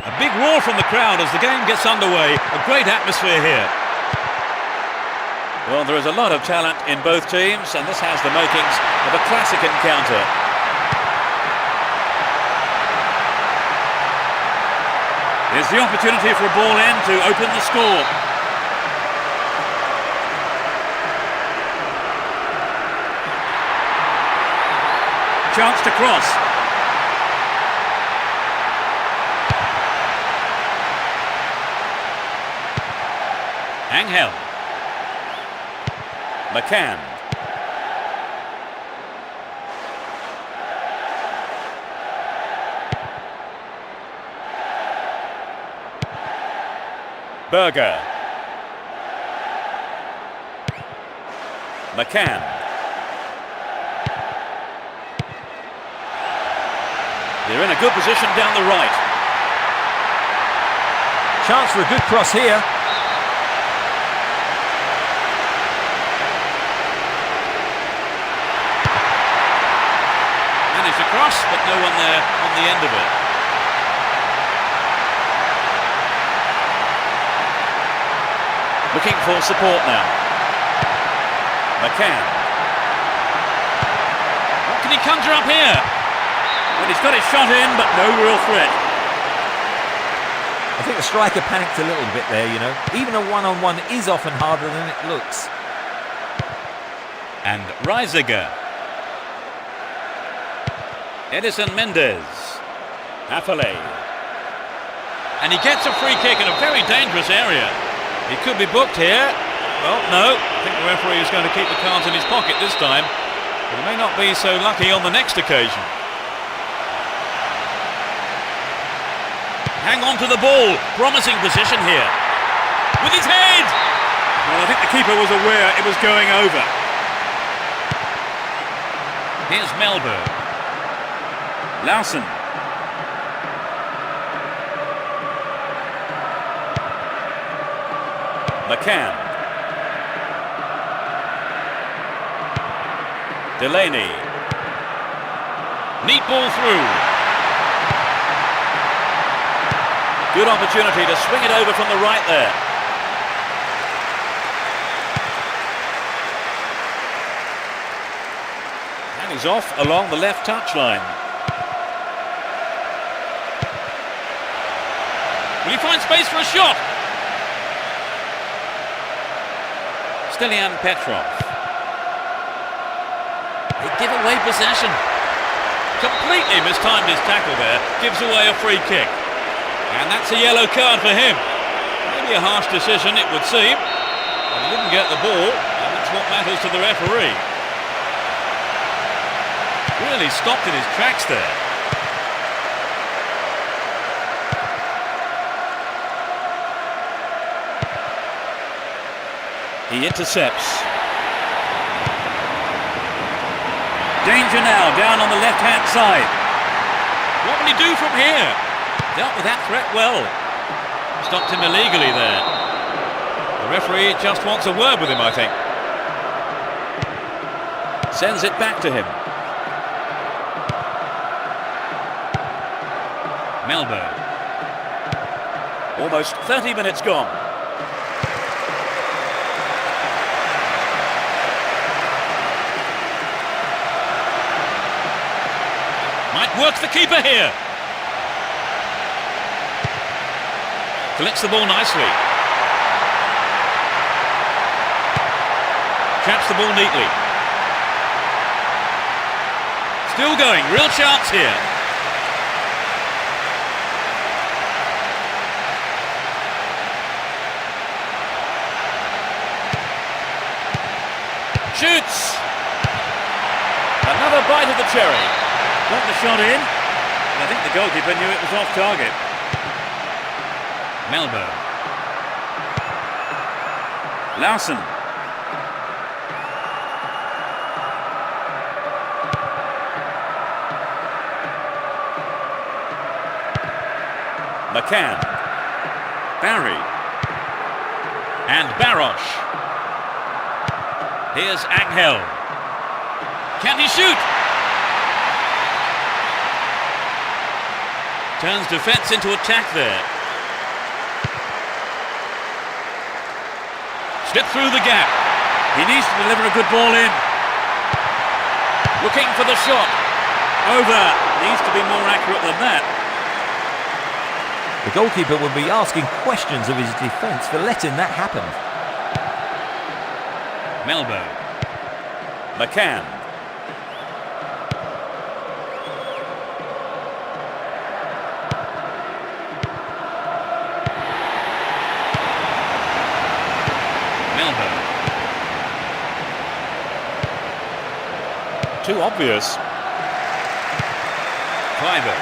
A big roar from the crowd as the game gets underway. A great atmosphere here. Well, there is a lot of talent in both teams, and this has the makings of a classic encounter. Here's the opportunity for a ball in to open the score. Chance to cross. Angel. McCann. Berger. McCann. They're in a good position down the right. Chance for a good cross here. Managed to cross, but no one there on the end of it. Looking for support now. McCann. What can he conjure up here? Well, he's got his shot in, but no real threat. I think the striker panicked a little bit there, you know. Even a one-on-one is often harder than it looks. And Reisiger. Edison Mendes. Affalay. And he gets a free kick in a very dangerous area. He could be booked here. Well, no. I think the referee is going to keep the cards in his pocket this time. But he may not be so lucky on the next occasion. Hang on to the ball. Promising position here. With his head! Well, I think the keeper was aware it was going over. Here's Melberg. Larsen. McCann. Delaney. Neat ball through. Good opportunity to swing it over from the right there. And he's off along the left touchline. Will he find space for a shot? Stilian Petrov. They give away possession. Completely mistimed his tackle there. Gives away a free kick. And that's a yellow card for him. Maybe a harsh decision, it would seem. But he didn't get the ball, and that's what matters to the referee. Really stopped in his tracks there. He intercepts. Danger now, down on the left-hand side. What will he do from here? Dealt with that threat well. Stopped him illegally there. The referee just wants a word with him, I think. Sends it back to him. Melberg. Almost 30 minutes gone. Might work the keeper here. Collects the ball nicely. Traps the ball neatly. Still going, real chance here. Shoots! Another bite of the cherry. Got the shot in. I think the goalkeeper knew it was off target. Melberg. Larsen. McCann. Barry. And Barosh. Here's Angel. Can he shoot? Turns defence into attack there. Slip through the gap. He needs to deliver a good ball in. Looking for the shot. Over. Needs to be more accurate than that. The goalkeeper will be asking questions of his defence for letting that happen. Melbo. McCann. Melbo. Too obvious. Cliver.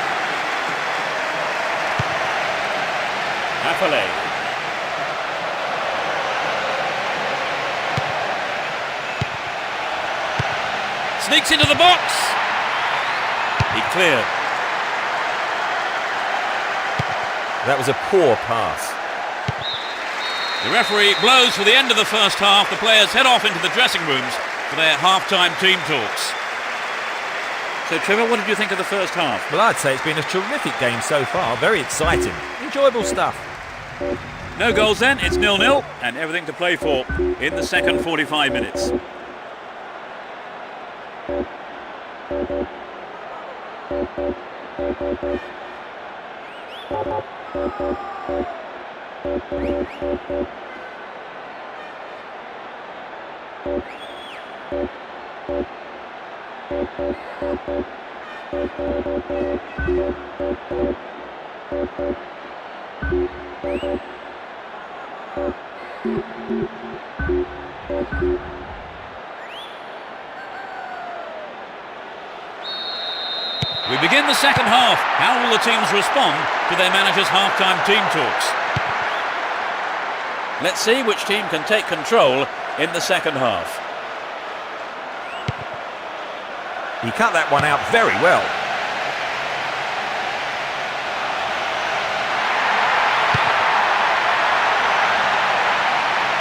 Affalay. Sneaks into the box. He cleared. That was a poor pass. The referee blows for the end of the first half. The players head off into the dressing rooms for their half-time team talks. So, Trevor, what did you think of the first half? Well, I'd say it's been a terrific game so far. Very exciting. Enjoyable stuff. No goals then, it's 0-0 and everything to play for in the second 45 minutes. We begin the second half. How will the teams respond to their manager's half-time team talks? Let's see which team can take control in the second half. He cut that one out very well.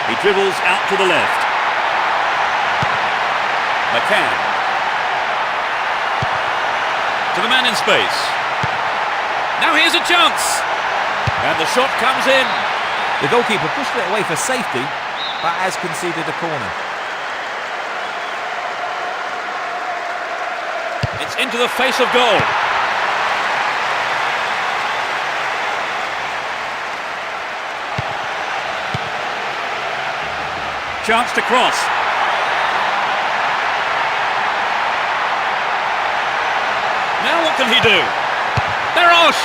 He dribbles out to the left. McCann. To the man in space. Now here's a chance. And the shot comes in. The goalkeeper pushed it away for safety, but has conceded a corner. It's into the face of goal. Chance to cross. Now what can he do? Berosh!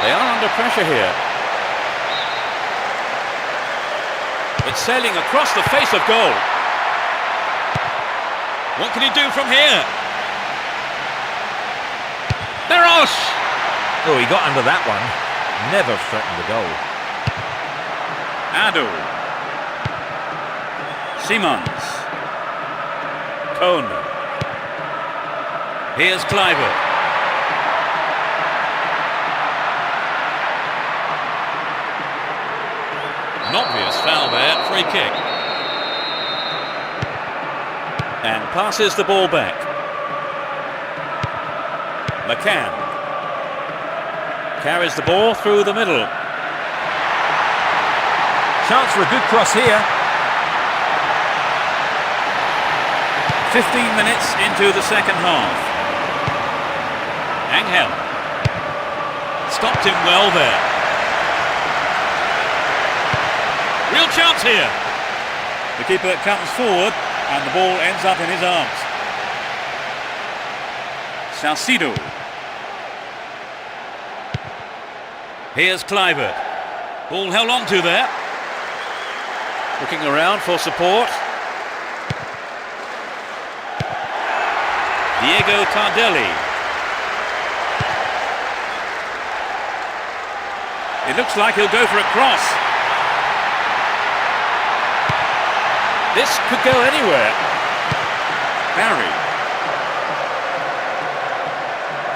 They are under pressure here. It's sailing across the face of goal. What can he do from here? Berosh! Oh, he got under that one. Never threatened the goal. Adu. Simons. Cone. Here's Cliver. An obvious foul there, free kick. And passes the ball back. McCann. Carries the ball through the middle. Chance for a good cross here. 15 minutes into the second half. Angel. Stopped him well there. Real chance here. The keeper comes forward and the ball ends up in his arms. Salcido. Here's Cliver. Ball held on to there. Looking around for support. Diego Tardelli. It looks like he'll go for a cross. This could go anywhere. Barry.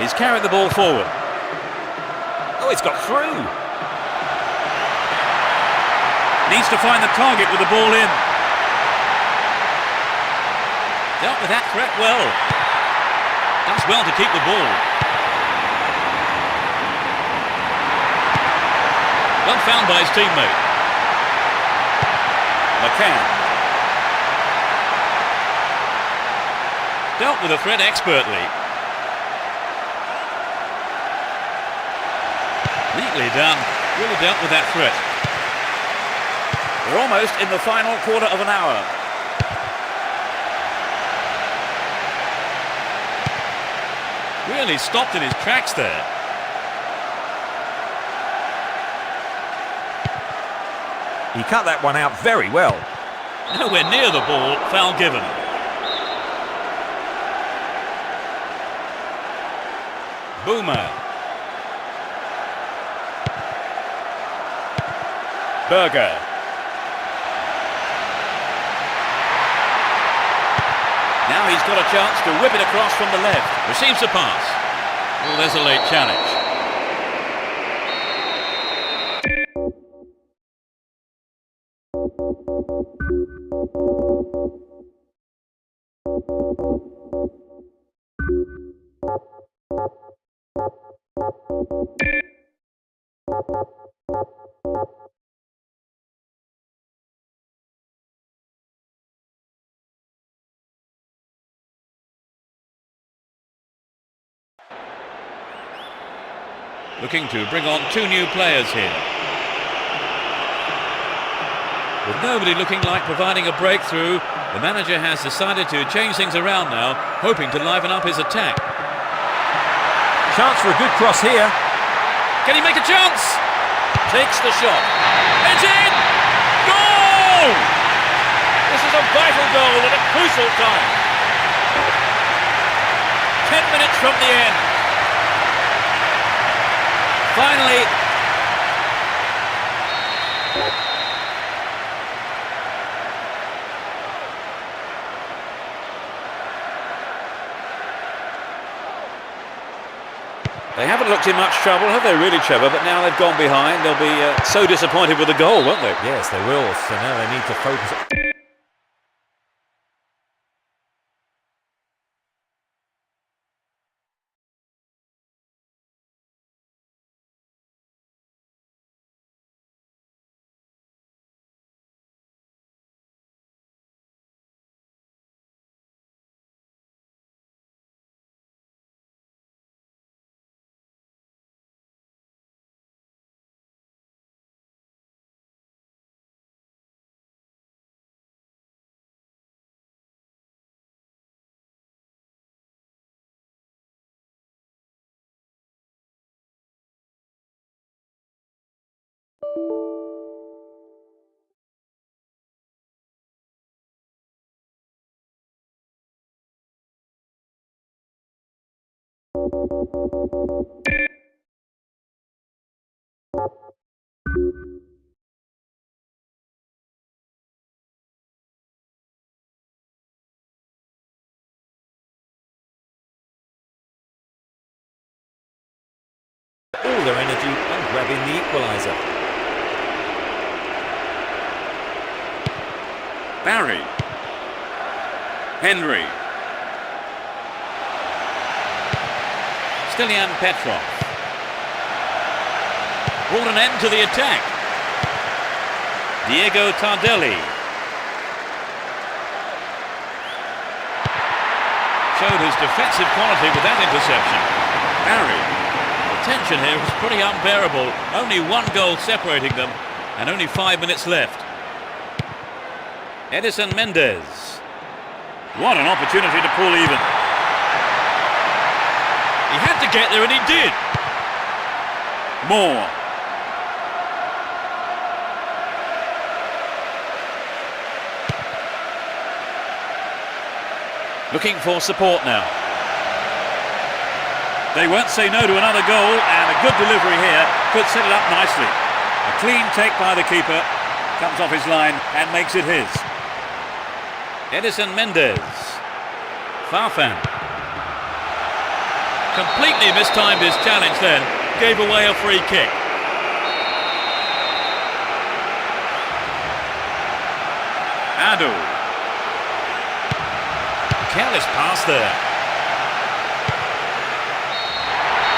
He's carried the ball forward. Oh, it's got through. Needs to find the target with the ball in. Dealt with that threat well. Does well to keep the ball. Well found by his teammate. McCann. Dealt with the threat expertly. Neatly done. Really dealt with that threat. We're almost in the final quarter of an hour. Really stopped in his tracks there. He cut that one out very well. Nowhere near the ball, foul given. Boomer. Berger. Now he's got a chance to whip it across from the left. Receives the pass. Well, there's a late challenge. Looking to bring on two new players here. With nobody looking like providing a breakthrough, the manager has decided to change things around now, hoping to liven up his attack. Chance for a good cross here. Can he make a chance? Takes the shot. It's in! Goal! This is a vital goal at a crucial time. 10 minutes from the end. Finally, they haven't looked in much trouble, have they really, Trevor? But now they've gone behind, they'll be so disappointed with the goal, won't they? Yes, they will. So now they need to focus. All their energy on grabbing the equaliser. Barry. Henry. Stilian Petrov. Brought an end to the attack. Diego Tardelli. Showed his defensive quality with that interception. Barry. The tension here was pretty unbearable. Only one goal separating them and only 5 minutes left. Edison Mendes. What an opportunity to pull even. He had to get there and he did. Moore. Looking for support now. They won't say no to another goal, and a good delivery here could set it up nicely. A clean take by the keeper, comes off his line and makes it his. Edison Mendes. Farfan. Completely mistimed his challenge then, gave away a free kick. Adu. Careless pass there.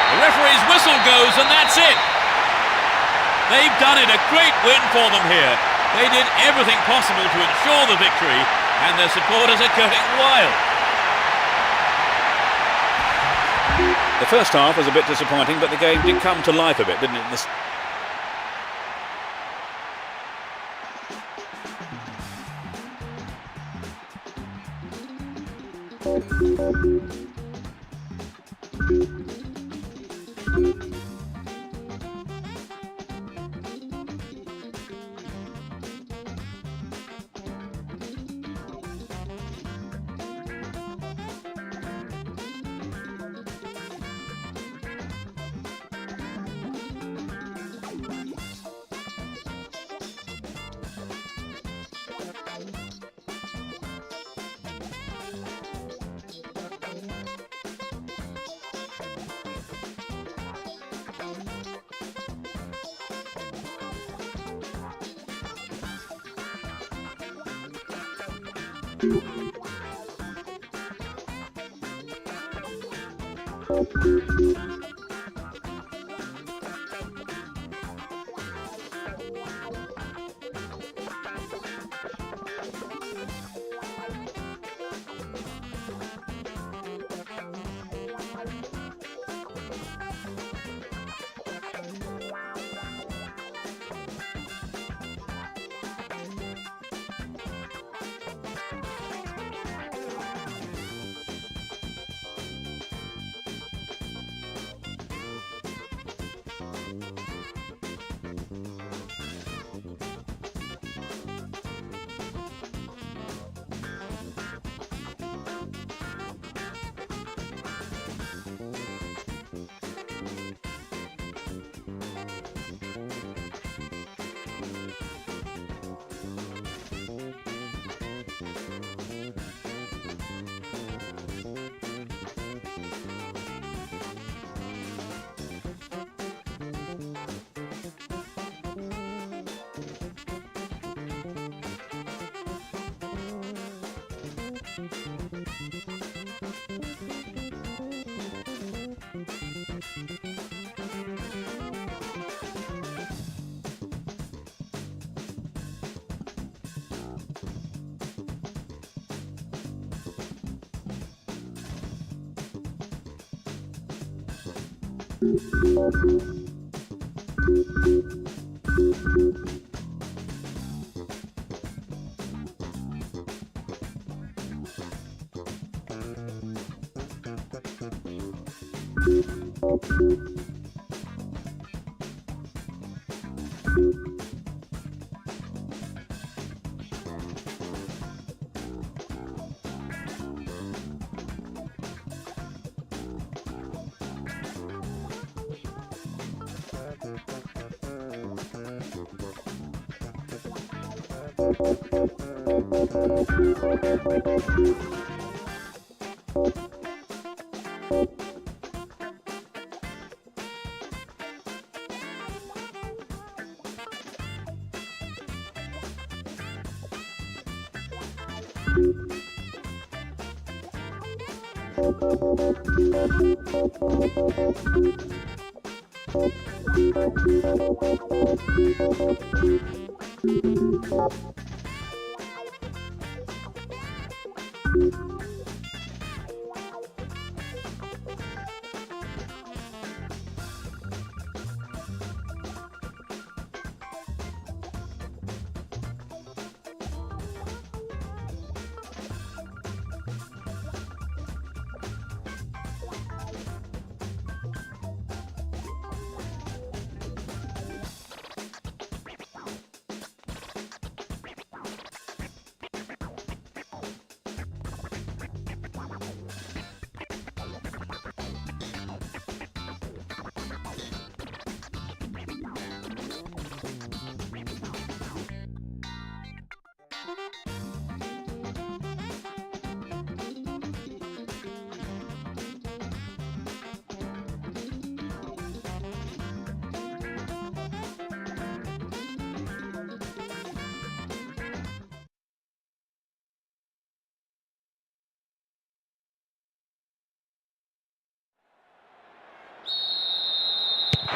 The referee's whistle goes and that's it. They've done it, a great win for them here. They did everything possible to ensure the victory and their supporters are going wild. The first half was a bit disappointing, but the game did come to life a bit, didn't it?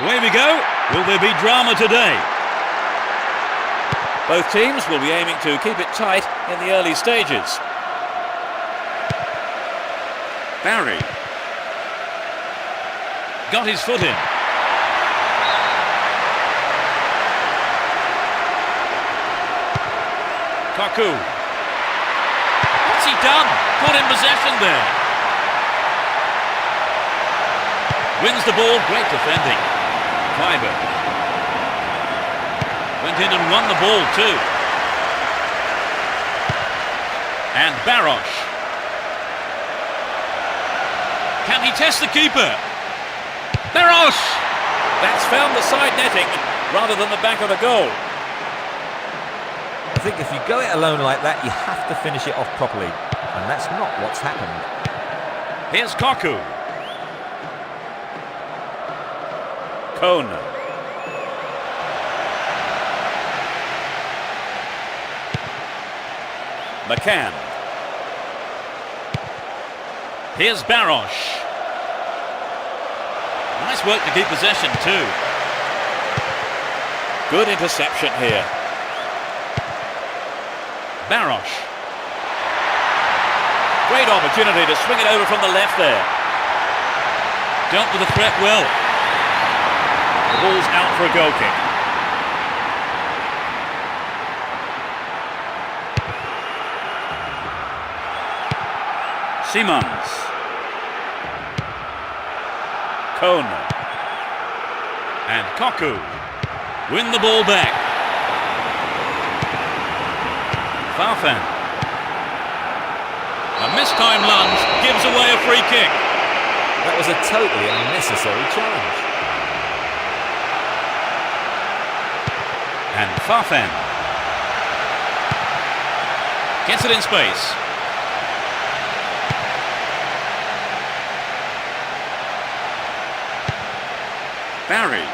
Away we go. Will there be drama today? Both teams will be aiming to keep it tight in the early stages. Barry. got his foot in. Kaku. What's he done? Caught in possession there. Wins the ball, great defending. Fiber. Went in and won the ball too. And Barosh. Can he test the keeper? Barosh! That's found the side netting rather than the back of the goal. I think if you go it alone like that, you have to finish it off properly. And that's not what's happened. Here's Kaku. Kona. McCann. Here's Barosh. Nice work to keep possession too. Good interception here. Barosh. Great opportunity to swing it over from the left there. Dealt with the threat well. The ball's out for a goal kick. Simons. Kona. And Kaku. Win the ball back. Farfan. A mistimed lunge gives away a free kick. That was a totally unnecessary challenge. And Farfan. Gets it in space. Barry.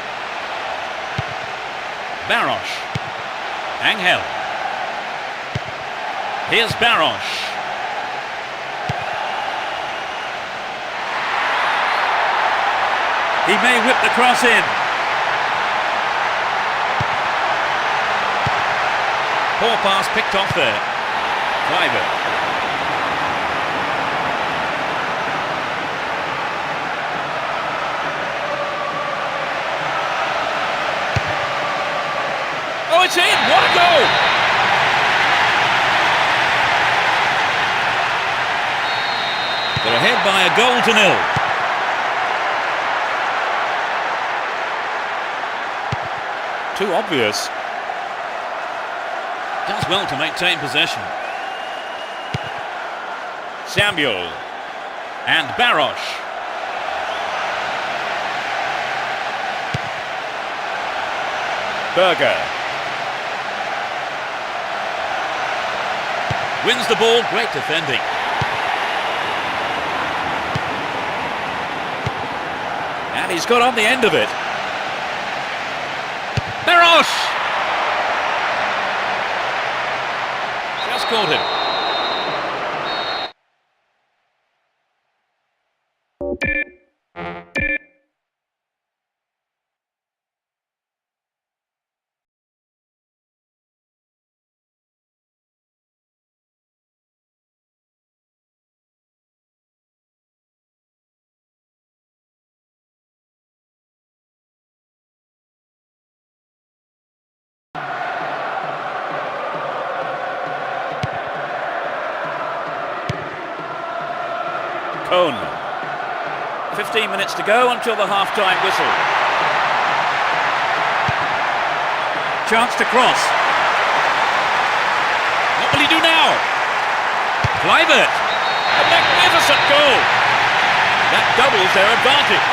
Barosh. Angel. Here's Barosh. He may whip the cross in. Poor pass picked off there. Fiber. Oh, it's in! What a goal! They're ahead by a goal to nil. Too obvious. Does well to maintain possession. Samuel. And Barosh. Berger. Wins the ball, great defending. And he's got on the end of it. Barosh! Just caught him. Cone. 15 minutes to go until the half-time whistle. Chance to cross. What will he do now? Kluivert. A magnificent goal. That doubles their advantage.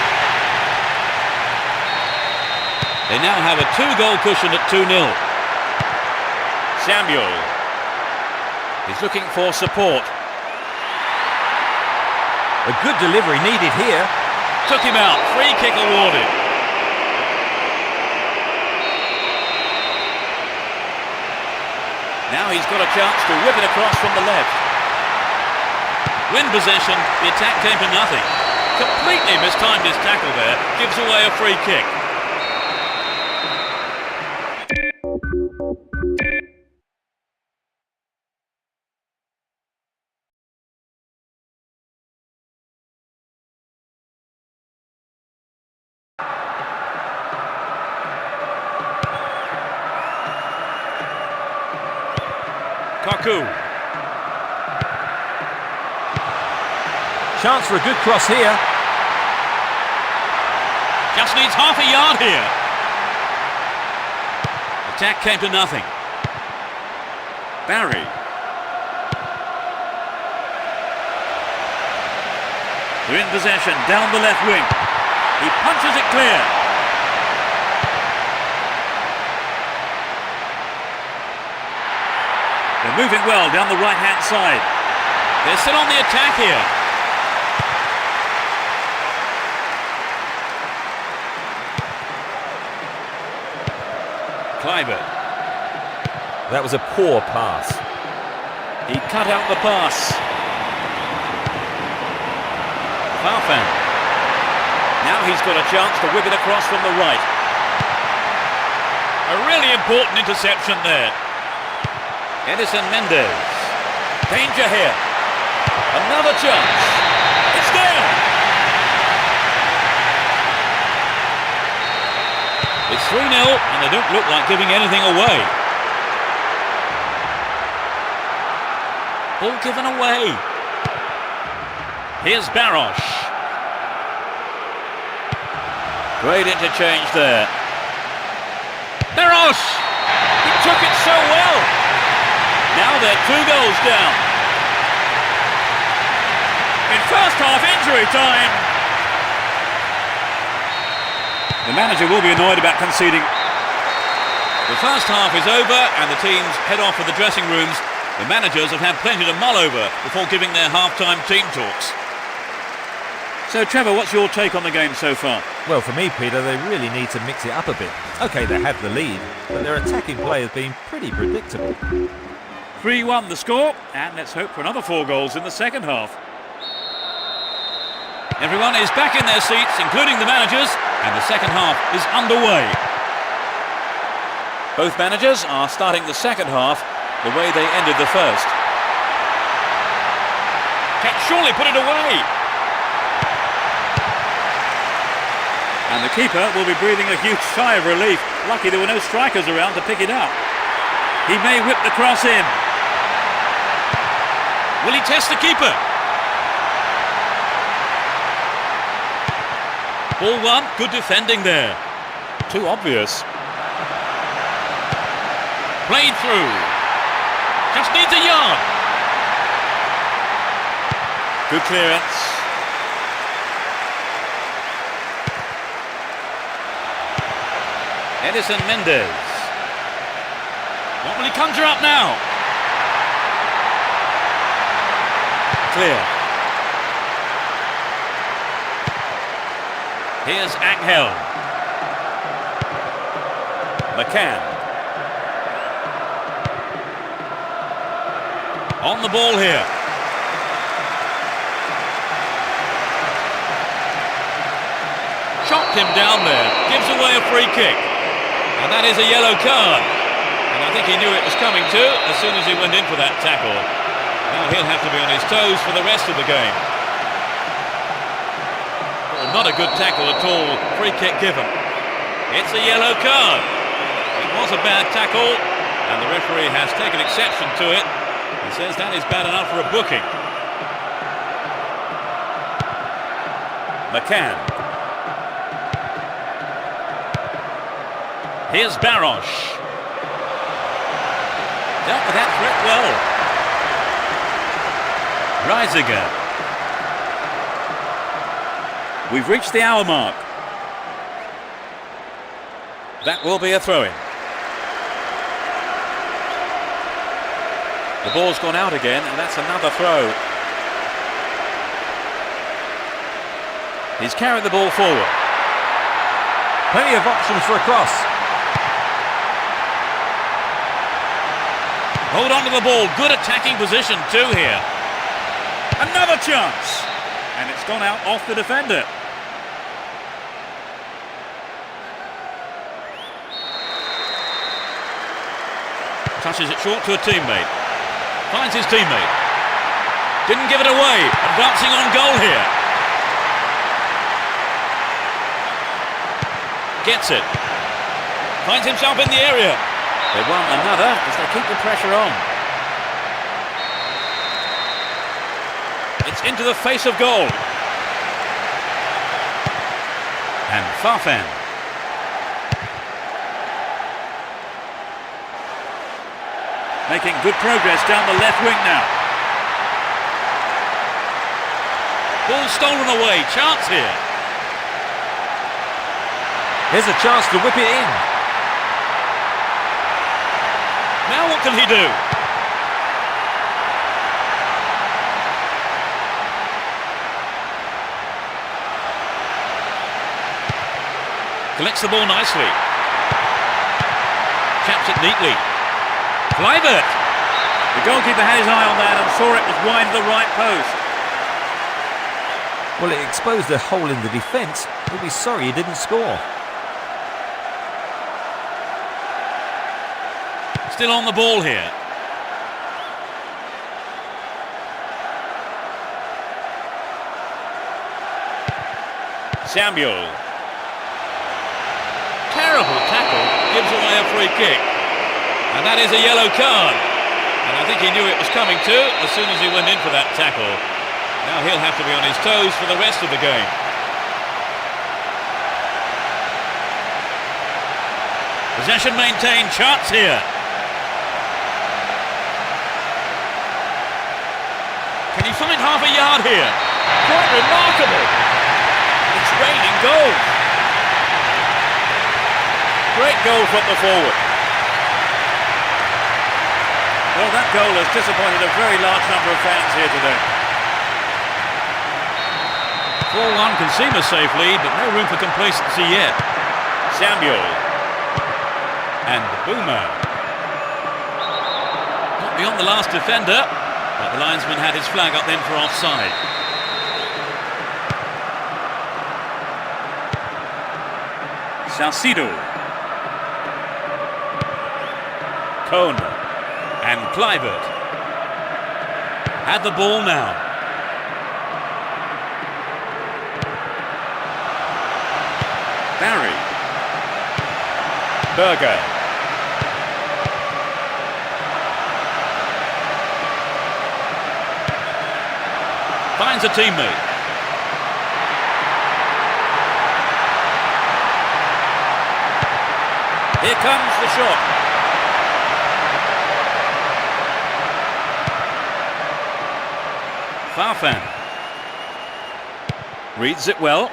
They now have a 2-goal cushion at 2-0. Samuel. He's looking for support. A good delivery needed here. Took him out. Free kick awarded. Now he's got a chance to whip it across from the left. Win possession. The attack came to nothing. Completely mistimed his tackle there. Gives away a free kick. Kaku. Chance for a good cross here. Just needs half a yard here. Attack came to nothing. Barry. They're in possession, down the left wing. He punches it clear. They're moving well down the right-hand side. They're still on the attack here. Kluivert. That was a poor pass. He cut out the pass. Farfan. Now he's got a chance to whip it across from the right. A really important interception there. Edison Mendes. Danger here. Another chance. It's there. It's 3-0 and they don't look like giving anything away. Ball given away. Here's Baros. Great interchange there. Baros! He took it so well. Now they're 2 goals down. In first half injury time. The manager will be annoyed about conceding. The first half is over and the teams head off for the dressing rooms. The managers have had plenty to mull over before giving their half-time team talks. So, Trevor, what's your take on the game so far? Well, for me, Peter, they really need to mix it up a bit. OK, they have the lead, but their attacking play has been pretty predictable. 3-1 the score, and let's hope for another 4 goals in the second half. Everyone is back in their seats, including the managers, and the second half is underway. Both managers are starting the second half the way they ended the first. Can surely put it away. And the keeper will be breathing a huge sigh of relief. Lucky there were no strikers around to pick it up. He may whip the cross in. Will he test the keeper? Ball one, good defending there. Too obvious. Played through. Just needs a yard. Good clearance. Edison Mendes. What will he conjure up now? Clear. Here's Angel. McCann. On the ball here. Chopped him down there. Gives away a free kick. And that is a yellow card. And I think he knew it was coming too as soon as he went in for that tackle. Now he'll have to be on his toes for the rest of the game. Well, not a good tackle at all. Free kick given. It's a yellow card. It was a bad tackle and the referee has taken exception to it. He says that is bad enough for a booking. McCann. Here's Baros. Dealt with that threat well. Reisiger. We've reached the hour mark. That will be a throw-in. The ball's gone out again, and that's another throw. He's carried the ball forward. Plenty of options for a cross. Hold on to the ball. Good attacking position too here. Another chance. And it's gone out off the defender. Touches it short to a teammate. Finds his teammate. Didn't give it away. Advancing on goal here. Gets it. Finds himself in the area. They want another as they keep the pressure on. It's into the face of goal. And Farfan. Making good progress down the left wing now. Ball stolen away, chance here. Here's a chance to whip it in. Now what can he do? Collects the ball nicely. Chaps it neatly. Kluivert. The goalkeeper had his eye on that and saw it was wide of the right post. Well, it exposed a hole in the defence. He'll be sorry he didn't score. Still on the ball here. Samuel. Terrible tackle, gives away a free kick. And that is a yellow card. And I think he knew it was coming too as soon as he went in for that tackle. Now he'll have to be on his toes for the rest of the game. Possession maintained, chance here. Can he find half a yard here? Quite remarkable. It's raining goals. Great goal from the forward. Well, that goal has disappointed a very large number of fans here today. 4-1 can seem a safe lead, but no room for complacency yet. Samuel. And Boomer. Not beyond the last defender, but the linesman had his flag up then for offside. Salcido. Cone. And Kluivert. Had the ball now. Barry. Berger. Finds a teammate. Here comes the shot. Farfan. Reads it well.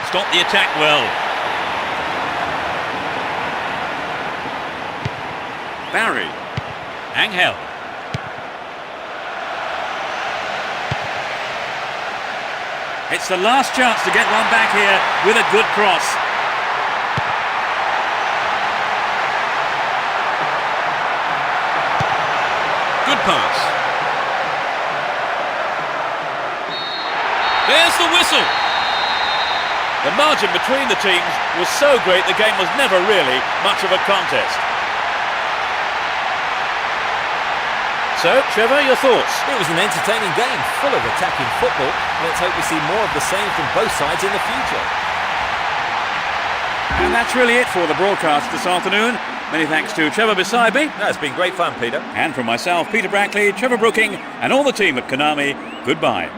Stopped the attack well. Barry. Angel. It's the last chance to get one back here with a good cross. Good pass. There's the whistle. The margin between the teams was so great the game was never really much of a contest. So, Trevor, your thoughts? It was an entertaining game, full of attacking football. Let's hope we see more of the same from both sides in the future. And that's really it for the broadcast this afternoon. Many thanks to Trevor beside me. It's been great fun, Peter. And from myself, Peter Brackley, Trevor Brooking, and all the team at Konami, goodbye.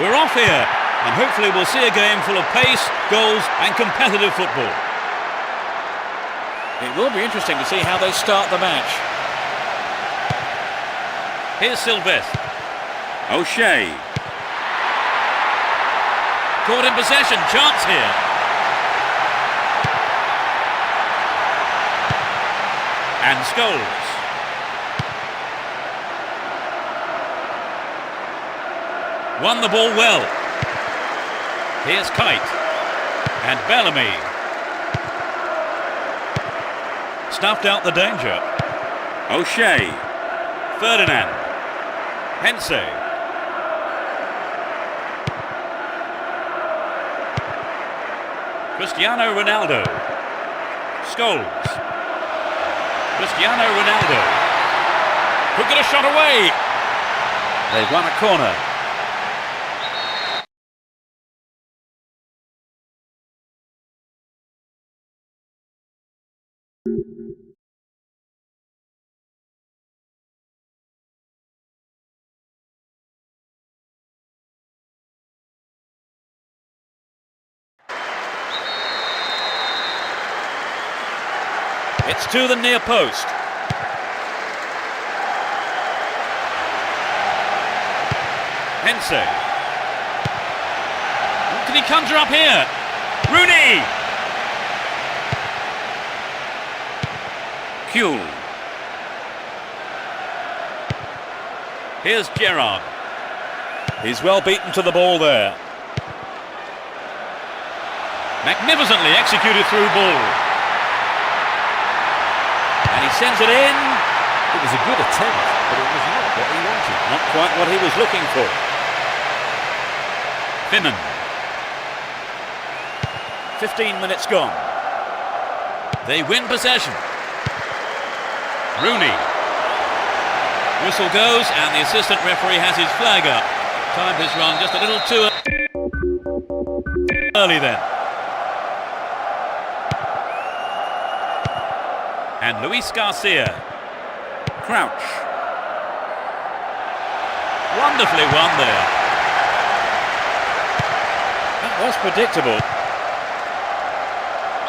We're off here, and hopefully we'll see a game full of pace, goals and competitive football. It will be interesting to see how they start the match. Here's Sylvestre. O'Shea. Caught in possession, chance here. And Scholes. Won the ball well. Here's Kite. And Bellamy. Snuffed out the danger. O'Shea. Ferdinand. Hensey. Cristiano Ronaldo. Scholes. Cristiano Ronaldo. Could get a shot away. They've won a corner. It's to the near post. Hensey. Can he conjure up here? Rooney! Kuhl. Here's Gerrard. He's well beaten to the ball there. Magnificently executed through ball. And he sends it in. It was a good attempt, but it was not what he wanted. Not quite what he was looking for. Finnan. 15 minutes gone. They win possession. Rooney. Whistle goes and the assistant referee has his flag up. Time has run just a little too early then. And Luis Garcia. Crouch. Wonderfully won there. That was predictable.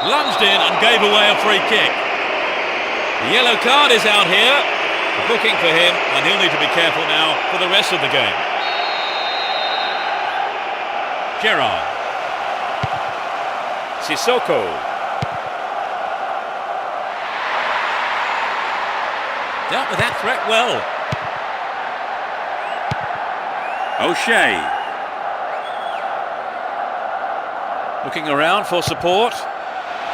Lunged in and gave away a free kick. The yellow card is out here. A booking for him, and he'll need to be careful now for the rest of the game. Gerrard. Sissoko. Dealt with that threat well. O'Shea. Looking around for support.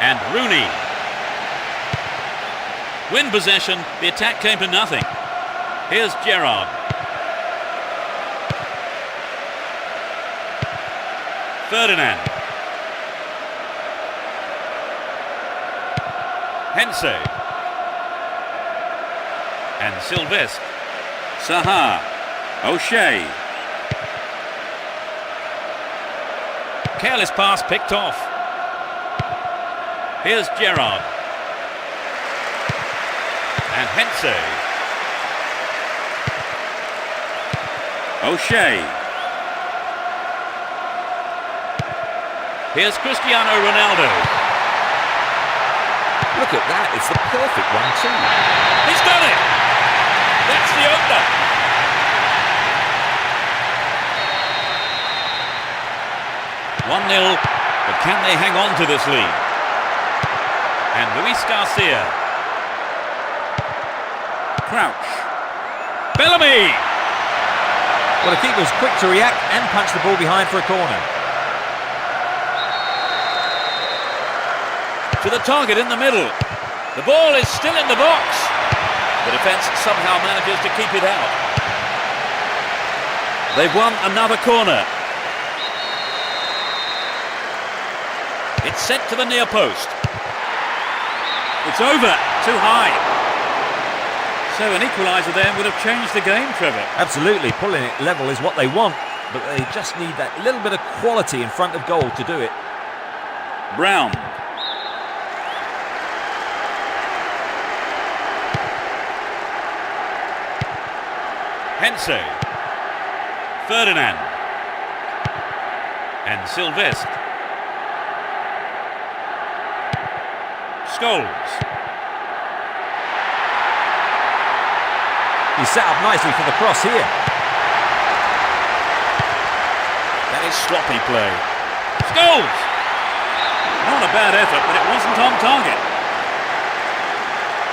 And Rooney. Win possession, the attack came to nothing. Here's Gerrard. Ferdinand. Hensey. And Sylvestre. Saha. O'Shea. Careless pass picked off. Here's Gerrard. And Hensey. O'Shea. Here's Cristiano Ronaldo. Look at that, it's the perfect 1-2. He's done it! That's the opener. 1-0, but can they hang on to this lead? And Luis Garcia. Crouch. Bellamy! Well, the keeper was quick to react and punch the ball behind for a corner. To the target in the middle. The ball is still in the box. The defence somehow manages to keep it out. They've won another corner. It's sent to the near post. It's over. Too high. So an equaliser then would have changed the game, Trevor. Absolutely, pulling it level is what they want, but they just need that little bit of quality in front of goal to do it. Brown. Hensey. Ferdinand. And Sylvestre. Scholes. He's set up nicely for the cross here. That is sloppy play. Scholes! Not a bad effort, but it wasn't on target.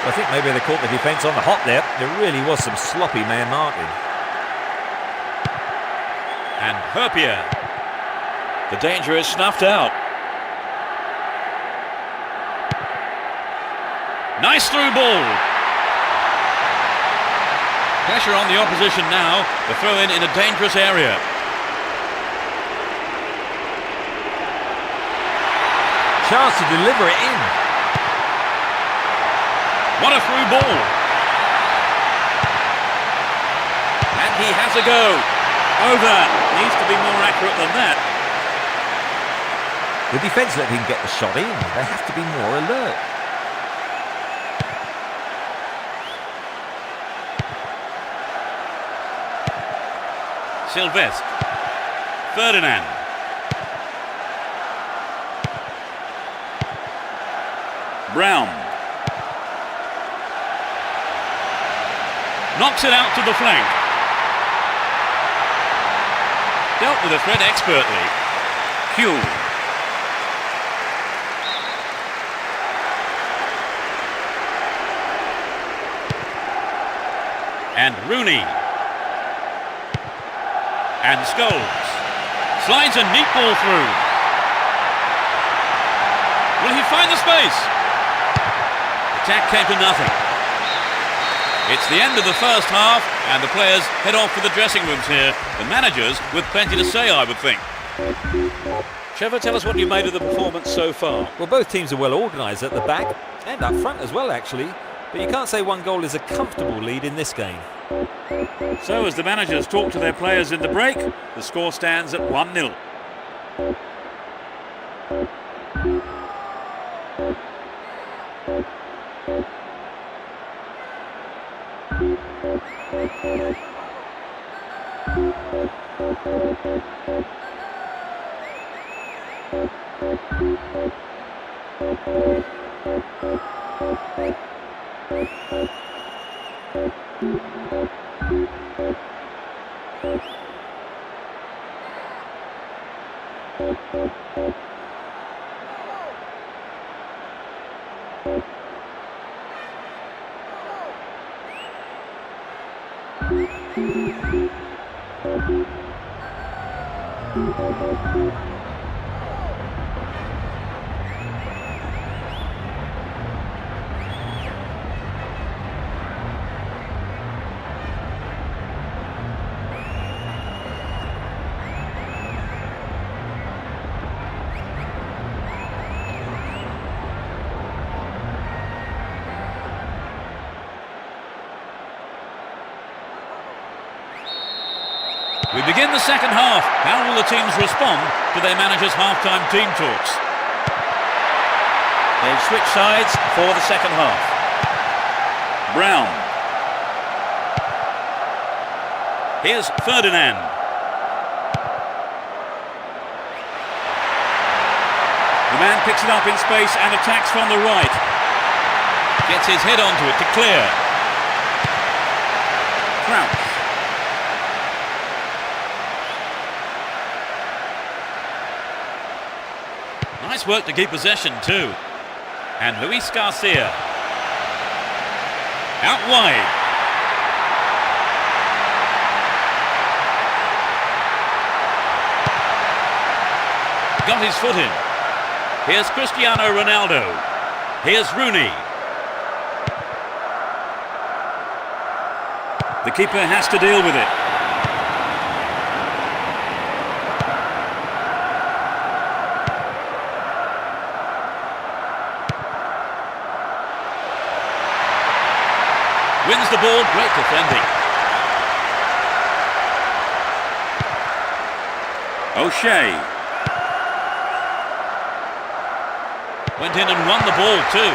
I think maybe they caught the defence on the hop there. There really was some sloppy man marking. And Herpier. The danger is snuffed out. Nice through ball. Pressure on the opposition now. The throw in a dangerous area. Chance to deliver it in. What a through ball. And he has a go. Over. Needs to be more accurate than that. The defence let him get the shot in. They have to be more alert. Sylvestre. Ferdinand. Brown. Knocks it out to the flank. Dealt with the threat expertly. Hugh. And Rooney. And Scholes. Slides a neat ball through. Will he find the space? Attack came to nothing. It's the end of the first half, and the players head off for the dressing rooms here. The managers with plenty to say, I would think. Trevor, tell us what you made of the performance so far. Well, both teams are well organised at the back and up front as well, actually. But you can't say one goal is a comfortable lead in this game. So as the managers talk to their players in the break, the score stands at 1-0. We begin the second half. How will the teams respond to their manager's half-time team talks? They've switched sides for the second half. Brown. Here's Ferdinand. The man picks it up in space and attacks from the right. Gets his head onto it to clear. Crouch. Nice work to keep possession too. And Luis Garcia. Out wide. Got his foot in. Here's Cristiano Ronaldo. Here's Rooney. The keeper has to deal with it. Wins the ball, great defending. O'Shea. Went in and won the ball too.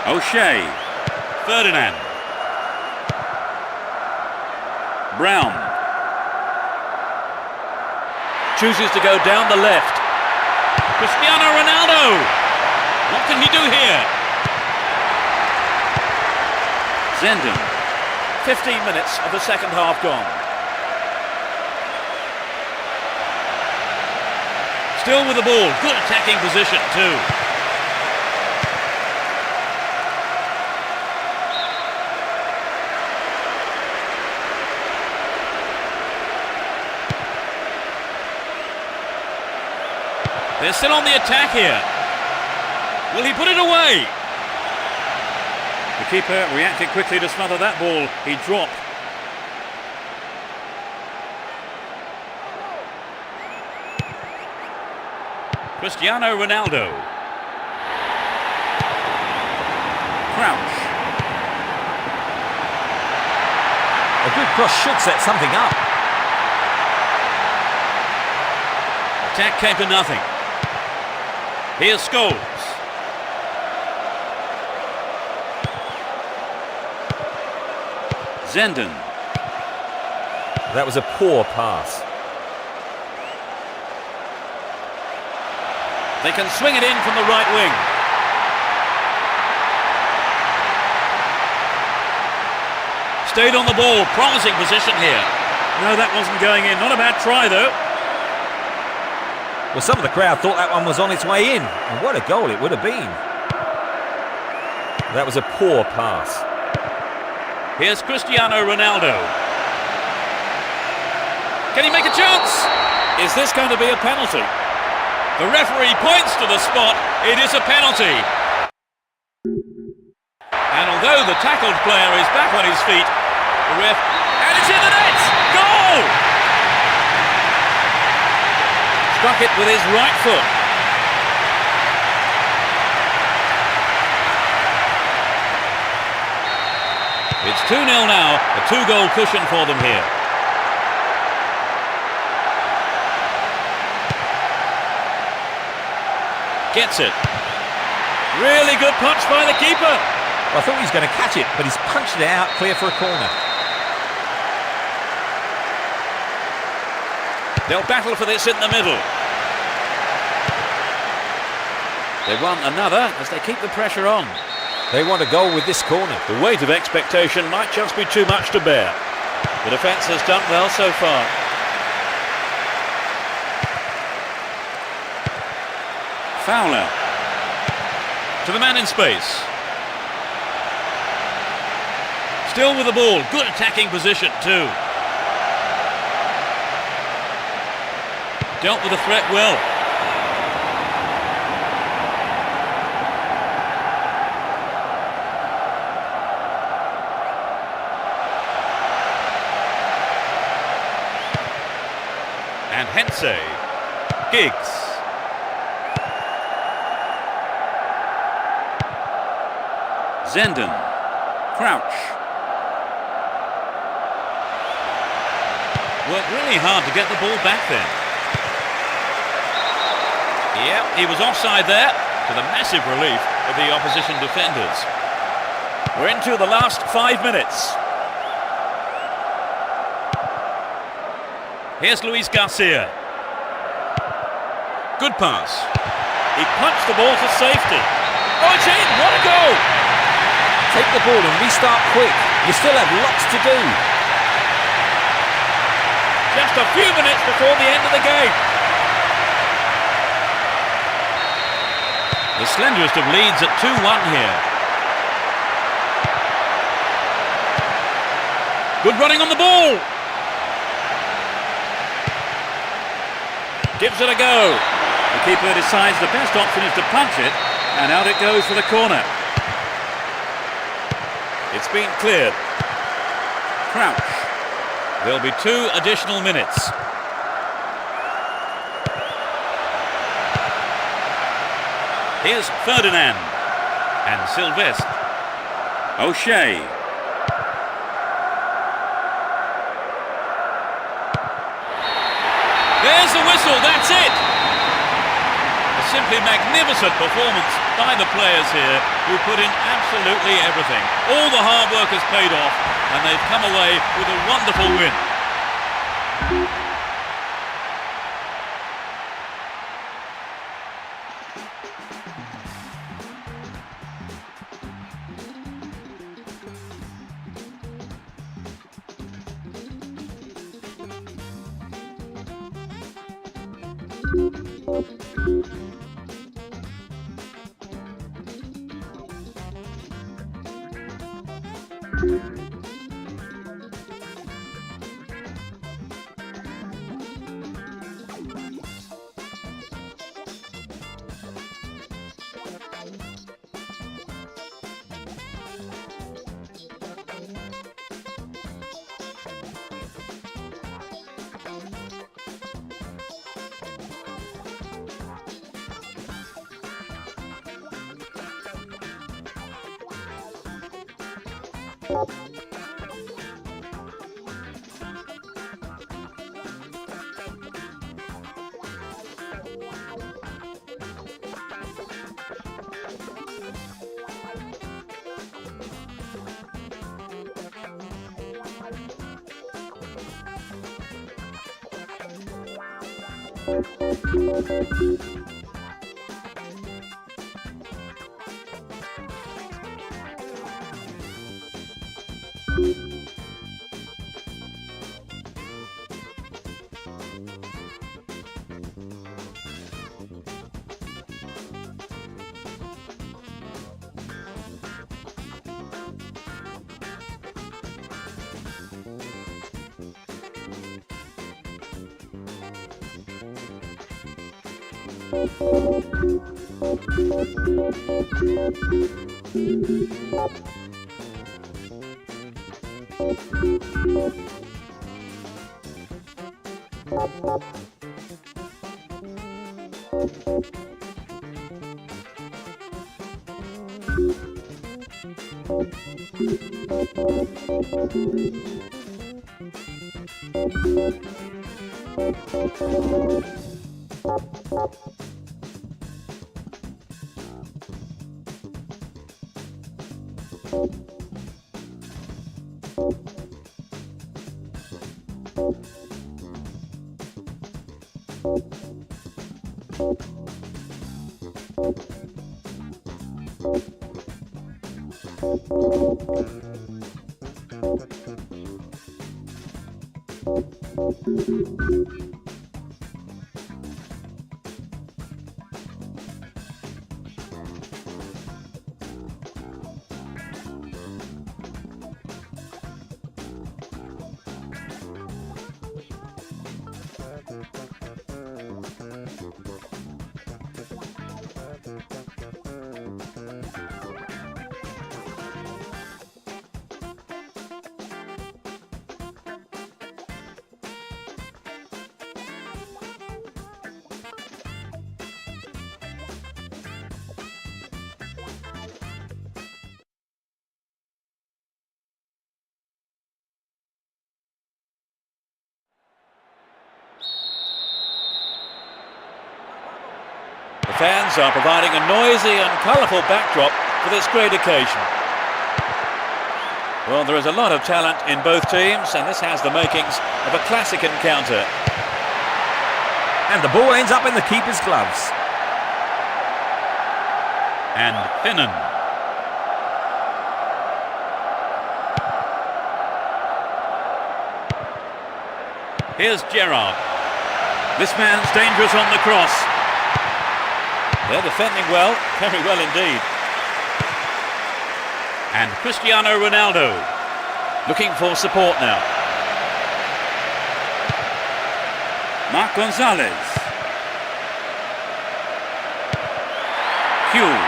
O'Shea. Ferdinand. Brown. Chooses to go down the left. Cristiano Ronaldo. What can he do here? Zenden. 15 minutes of the second half gone. Still with the ball. Good attacking position too. They're still on the attack here. Will he put it away? The keeper reacted quickly to smother that ball. He dropped. Cristiano Ronaldo. Crouch. A good cross should set something up. Attack came to nothing. Here's Scholes. Zenden. That was a poor pass. They can swing it in from the right wing. Stayed on the ball, promising position here. No, that wasn't going in. Not a bad try though. Well, some of the crowd thought that one was on its way in. And what a goal it would have been. That was a poor pass. Here's Cristiano Ronaldo. Can he make a chance? Is this going to be a penalty? The referee points to the spot. It is a penalty. And although the tackled player is back on his feet, the ref... And it's in the net! Goal! Struck it with his right foot. It's 2-0 now, a 2-goal cushion for them here. Gets it. Really good punch by the keeper. Well, I thought he was going to catch it, but he's punched it out clear for a corner. They'll battle for this in the middle. They want another as they keep the pressure on. They want a goal with this corner. The weight of expectation might just be too much to bear. The defence has done well so far. Fowler. To the man in space. Still with the ball. Good attacking position too. Dealt with the threat well. And Hense. Giggs. Zenden. Crouch. Worked really hard to get the ball back then. Yeah, he was offside there, to the massive relief of the opposition defenders. We're into the last 5 minutes. Here's Luis Garcia. Good pass. He punched the ball to safety. Oh, it's in! What a goal! Take the ball and restart quick. You still have lots to do. Just a few minutes before the end of the game. The slenderest of leads at 2-1 here. Good running on the ball. Gives it a go. The keeper decides the best option is to punch it, and out it goes for the corner. It's been cleared. Crouch. There'll be 2 additional minutes. Here's Ferdinand and Sylvestre. O'Shea. There's the whistle, that's it! A simply magnificent performance by the players here who put in absolutely everything. All the hard work has paid off and they've come away with a wonderful win. The fans are providing a noisy and colourful backdrop for this great occasion. Well, there is a lot of talent in both teams, and this has the makings of a classic encounter. And the ball ends up in the keeper's gloves. And Finnan. Here's Gerrard. This man's dangerous on the cross. They're defending well, very well indeed. And Cristiano Ronaldo Looking for support now. Marc Gonzalez. Hugh.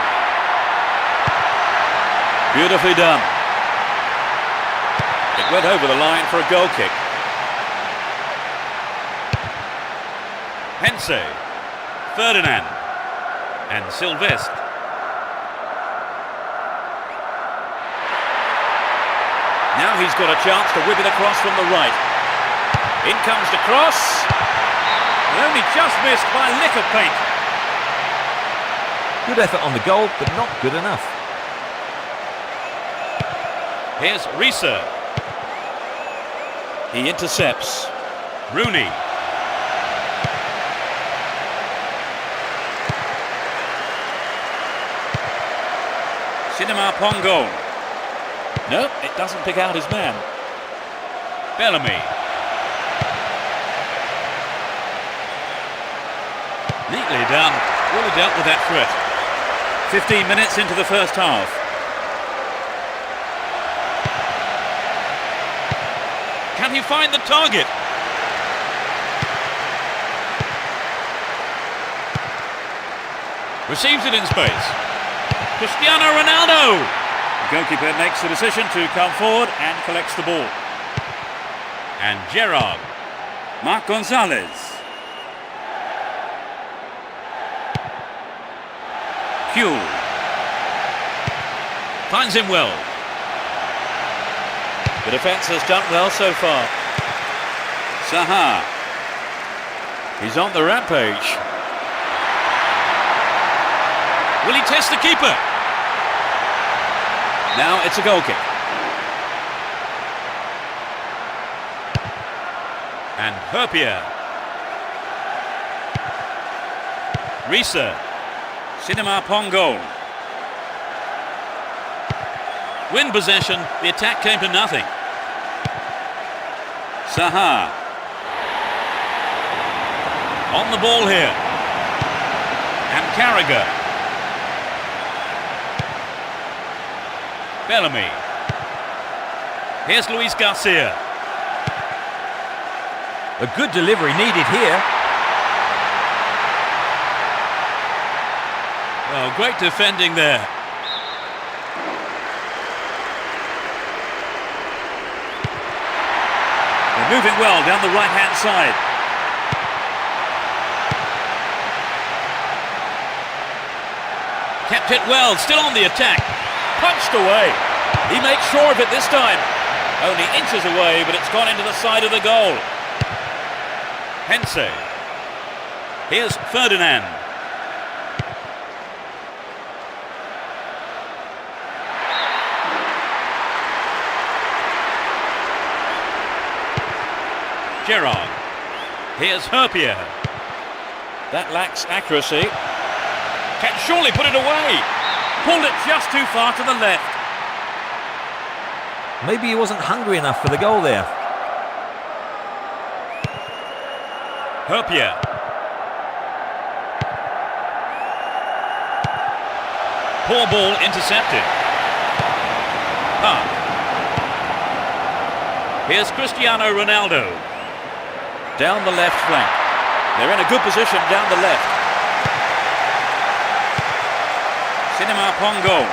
Beautifully done. It went over the line for a goal kick. Pense. Ferdinand. And Sylvestre. Now he's got a chance to whip it across from the right. In comes the cross. And only just missed by a lick of paint. Good effort on the goal, but not good enough. Here's Risa. He intercepts. Rooney. Cinema Pongo. No, it doesn't pick out his man. Bellamy. Neatly done. Really dealt with that threat. 15 minutes into the first half. Can he find the target? Receives it in space. Cristiano Ronaldo! The goalkeeper makes the decision to come forward and collects the ball. And Gerrard. Marc Gonzalez. Kuhl. Finds him well. The defence has done well so far. Zaha. He's on the rampage. Will he test the keeper? Now it's a goal kick. And Herpier. Risa. Cinema Pongo. Win possession, the attack came to nothing. Zaha. On the ball here. And Carragher. Bellamy. Here's Luis Garcia. A good delivery needed here. Well, great defending there. They're moving well down the right-hand side. Kept it well, still on the attack. Punched away. He makes sure of it this time. Only inches away, but it's gone into the side of the goal. Hense. Here's Ferdinand. Gerrard. Here's Herpier. That lacks accuracy. Can surely put it away. Pulled it just too far to the left. Maybe he wasn't hungry enough for the goal there. Herpier. Poor ball intercepted. Here's Cristiano Ronaldo. Down the left flank. They're in a good position down the left. Cinema Pongo.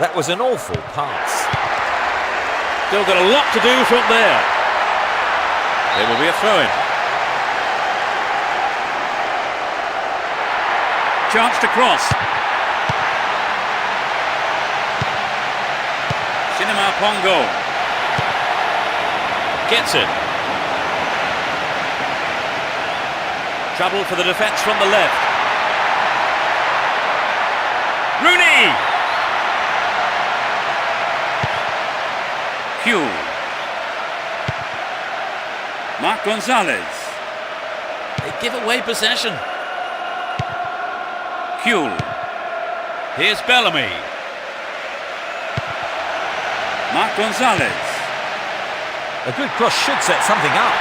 That was an awful pass. Still got a lot to do from there. There will be a throw-in. Chance to cross. Cinema Pongo. Gets it. Trouble for the defence from the left. Rooney! Kuhl. Marc Gonzalez. They give away possession. Kuhl. Here's Bellamy. Marc Gonzalez. A good cross should set something up.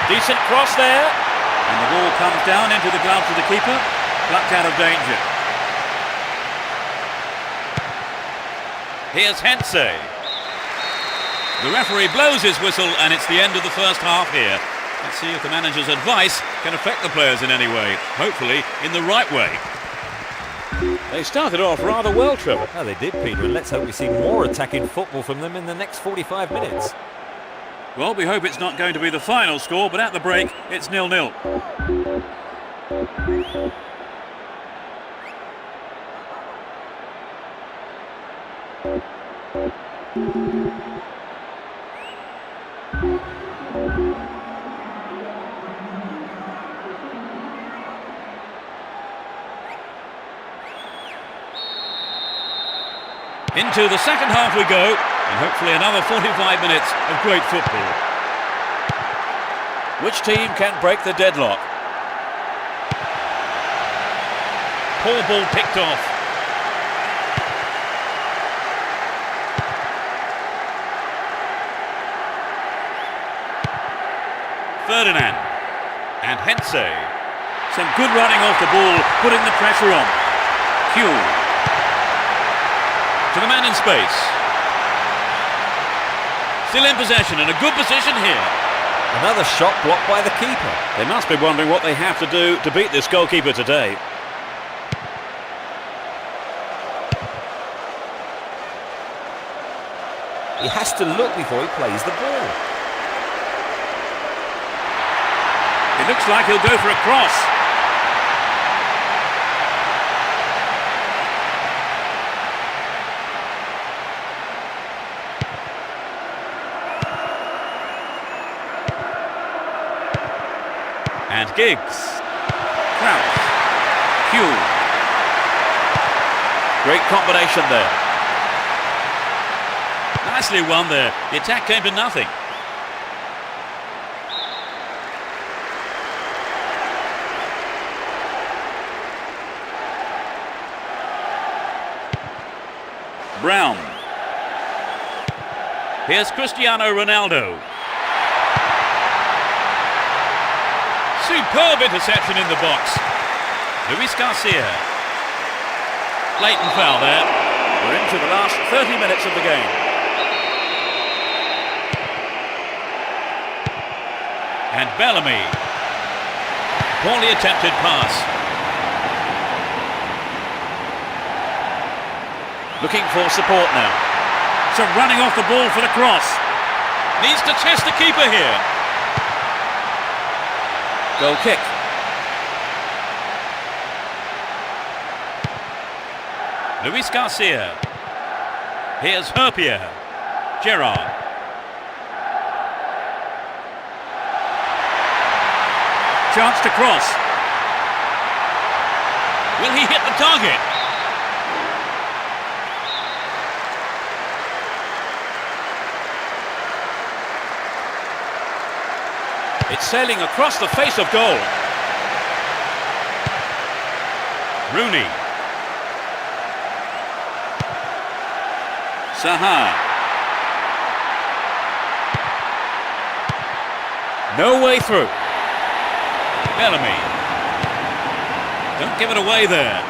Decent cross there. And the ball comes down into the gloves of the keeper. Plucked out of danger. Here's Hense. The referee blows his whistle and it's the end of the first half here. Let's see if the manager's advice can affect the players in any way. Hopefully in the right way. They started off rather well, Trevor. Oh, they did, Peter, and let's hope we see more attacking football from them in the next 45 minutes. Well, we hope it's not going to be the final score, but at the break, it's 0-0. Into the second half we go, and hopefully another 45 minutes of great football. Which team can break the deadlock? Poor ball picked off. Ferdinand. And Hense. Some good running off the ball, putting the pressure on. Q. To the man in space. Still in possession, in a good position here. Another shot blocked by the keeper. They must be wondering what they have to do to beat this goalkeeper today. He has to look before he plays the ball. It looks like he'll go for a cross. And Giggs. Crouch. Hugh. Great combination there. Nicely won there. The attack came to nothing. Brown. Here's Cristiano Ronaldo. Superb interception in the box. Luis Garcia. Blatant foul there. We're into the last 30 minutes of the game. And Bellamy. Poorly attempted pass. Looking for support now. So running off the ball for the cross. Needs to test the keeper here. Goal kick. Luis Garcia. Here's Herpier. Gerrard. Chance to cross. Will he hit the target? It's sailing across the face of goal. Rooney. Saha. No way through. Bellamy. Don't give it away there.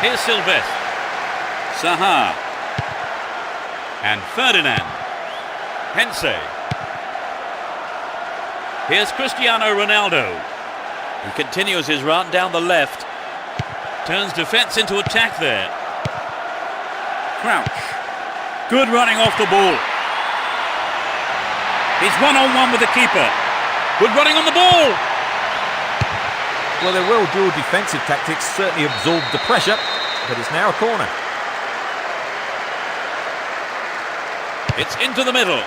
Here's Sylvestre. Saha. And Ferdinand. Hense. Here's Cristiano Ronaldo. He continues his run down the left. Turns defence into attack there. Crouch. Good running off the ball. He's one-on-one with the keeper. Good running on the ball. Well, their well-drilled defensive tactics certainly absorbed the pressure, but it's now a corner. It's into the middle.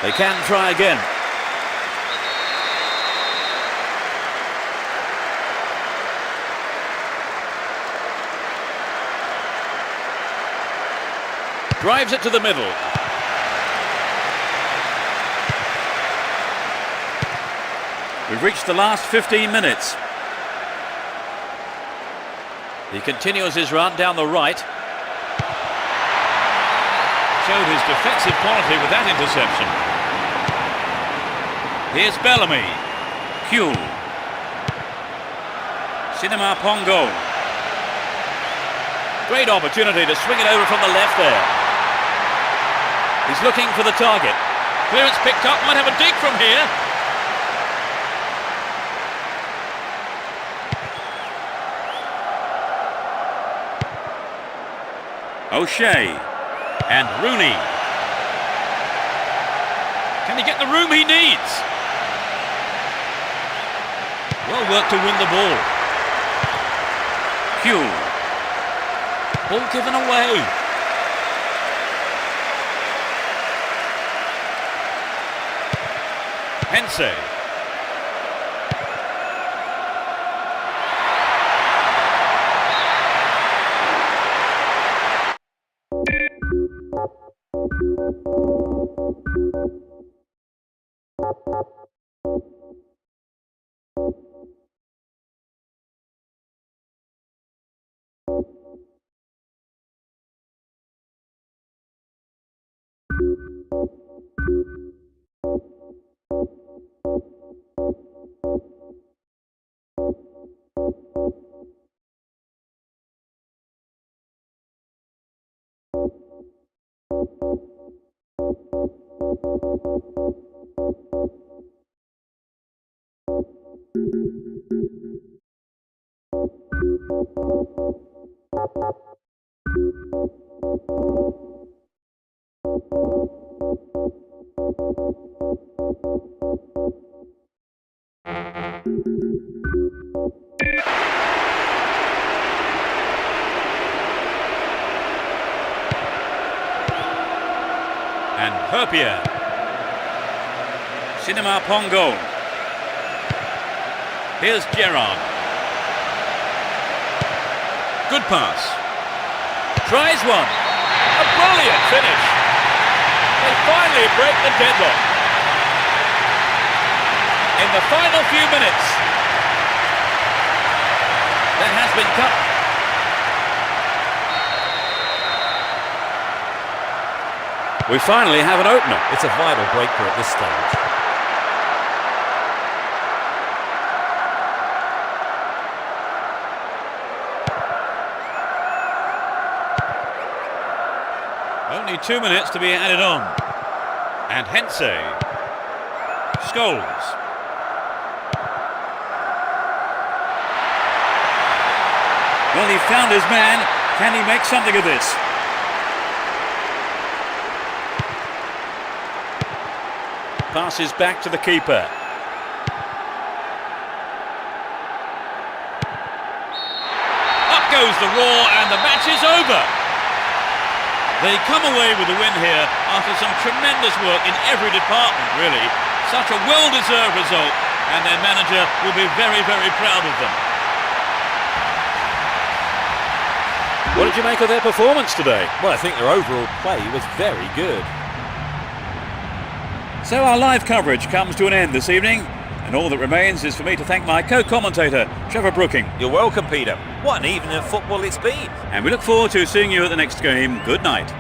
They can try again. Drives it to the middle. We've reached the last 15 minutes. He continues his run down the right. Showed his defensive quality with that interception. Here's Bellamy. Q. Cinema Pongo. Great opportunity to swing it over from the left there. He's looking for the target. Clearance picked up, might have a dig from here. O'Shea. And Rooney. Can he get the room he needs? Well worked to win the ball. Q. Ball given away. Hense. And Herpier. Cinema Pongo. Here's Gerard. Good pass. Tries one. A brilliant finish. They finally break the deadlock. In the final few minutes, that has been cut. We finally have an opener. It's a vital breakthrough at this stage. Only 2 minutes to be added on. And Hense. Scholes. Well, he found his man. Can he make something of this? Passes back to the keeper. Up goes the roar and the match is over. They come away with the win here after some tremendous work in every department, really. Such a well-deserved result, and their manager will be very, very proud of them. What did you make of their performance today? Well, I think their overall play was very good. So our live coverage comes to an end this evening, and all that remains is for me to thank my co-commentator, Trevor Brooking. You're welcome, Peter. What an evening of football it's been. And we look forward to seeing you at the next game. Good night.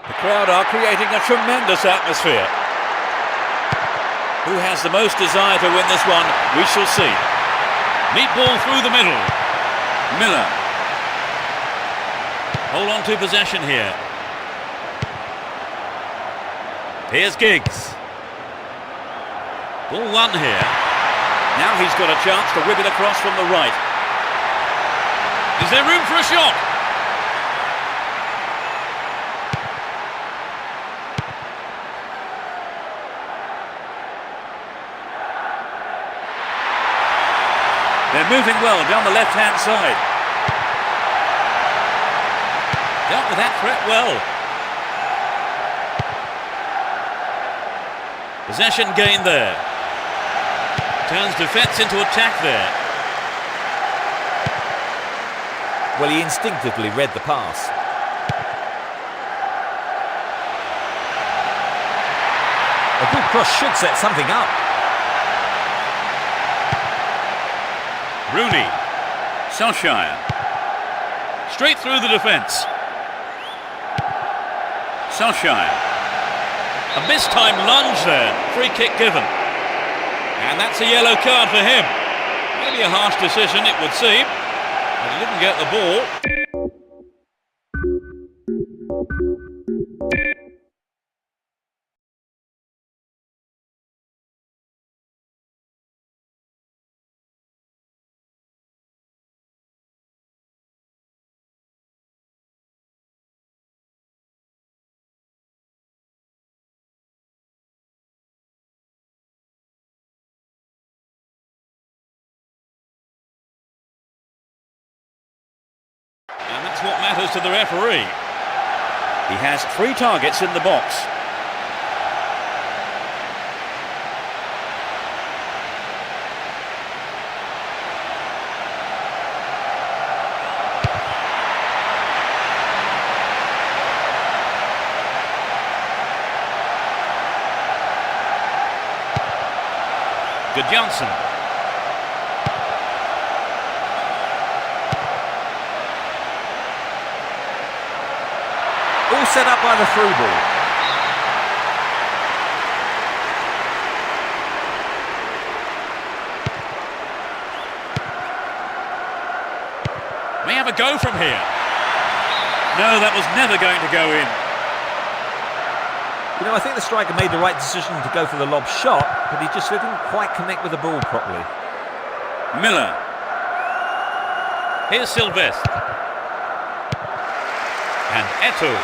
The crowd are creating a tremendous atmosphere. Who has the most desire to win this one? We shall see. Neat ball through the middle. Miller. Hold on to possession here. Here's Giggs. Ball one here. Now he's got a chance to whip it across from the right. Is there room for a shot? They're moving well down the left-hand side. Dealt with that threat well. Possession gained there. Turns defence into attack there. Well, he instinctively read the pass. A good cross should set something up. Rooney. Solskjaer. Straight through the defence. Solskjaer. A mistimed lunge there. Free kick given. And that's a yellow card for him. Maybe a harsh decision, it would seem. But he didn't get the ball. And that's what matters to the referee. He has 3 targets in the box. Good Johnson. All set up by the through ball. May have a go from here. No, that was never going to go in. You know, I think the striker made the right decision to go for the lob shot, but he just didn't quite connect with the ball properly. Miller. Here's Sylvestre. And Eto'o.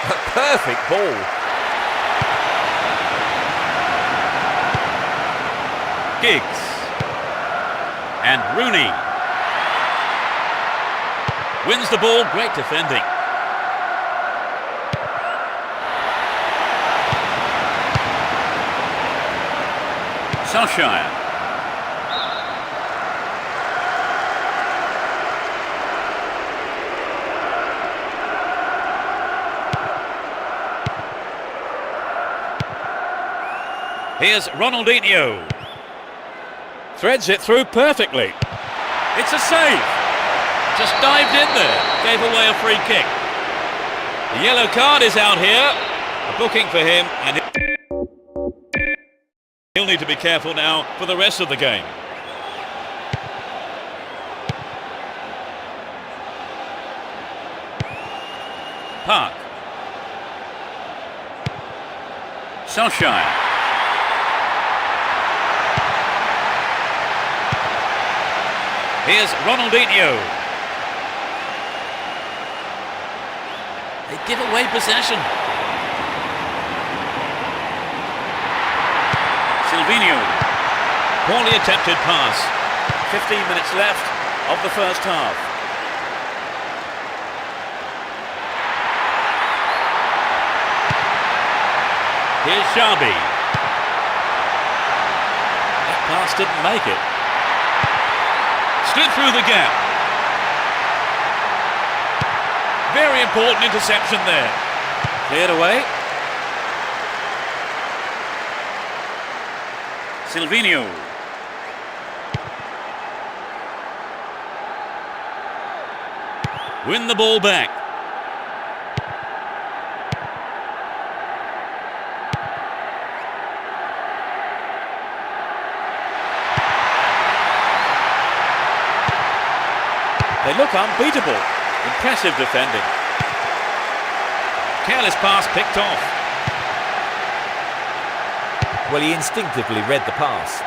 A perfect ball. Giggs. And Rooney. Wins the ball, great defending. Solskjaer. Here's Ronaldinho. Threads it through perfectly. It's a save. Just dived in there. Gave away a free kick. The yellow card is out here. A booking for him, and he'll need to be careful now for the rest of the game. Park. Solskjaer. Here's Ronaldinho. They give away possession. Silvinho. Poorly attempted pass. 15 minutes left of the first half. Here's Xabi. That pass didn't make it. Stood through the gap. Very important interception there. Cleared away. Silvinho. Win the ball back. They look unbeatable. Impressive defending. Careless pass picked off. Well, he instinctively read the pass.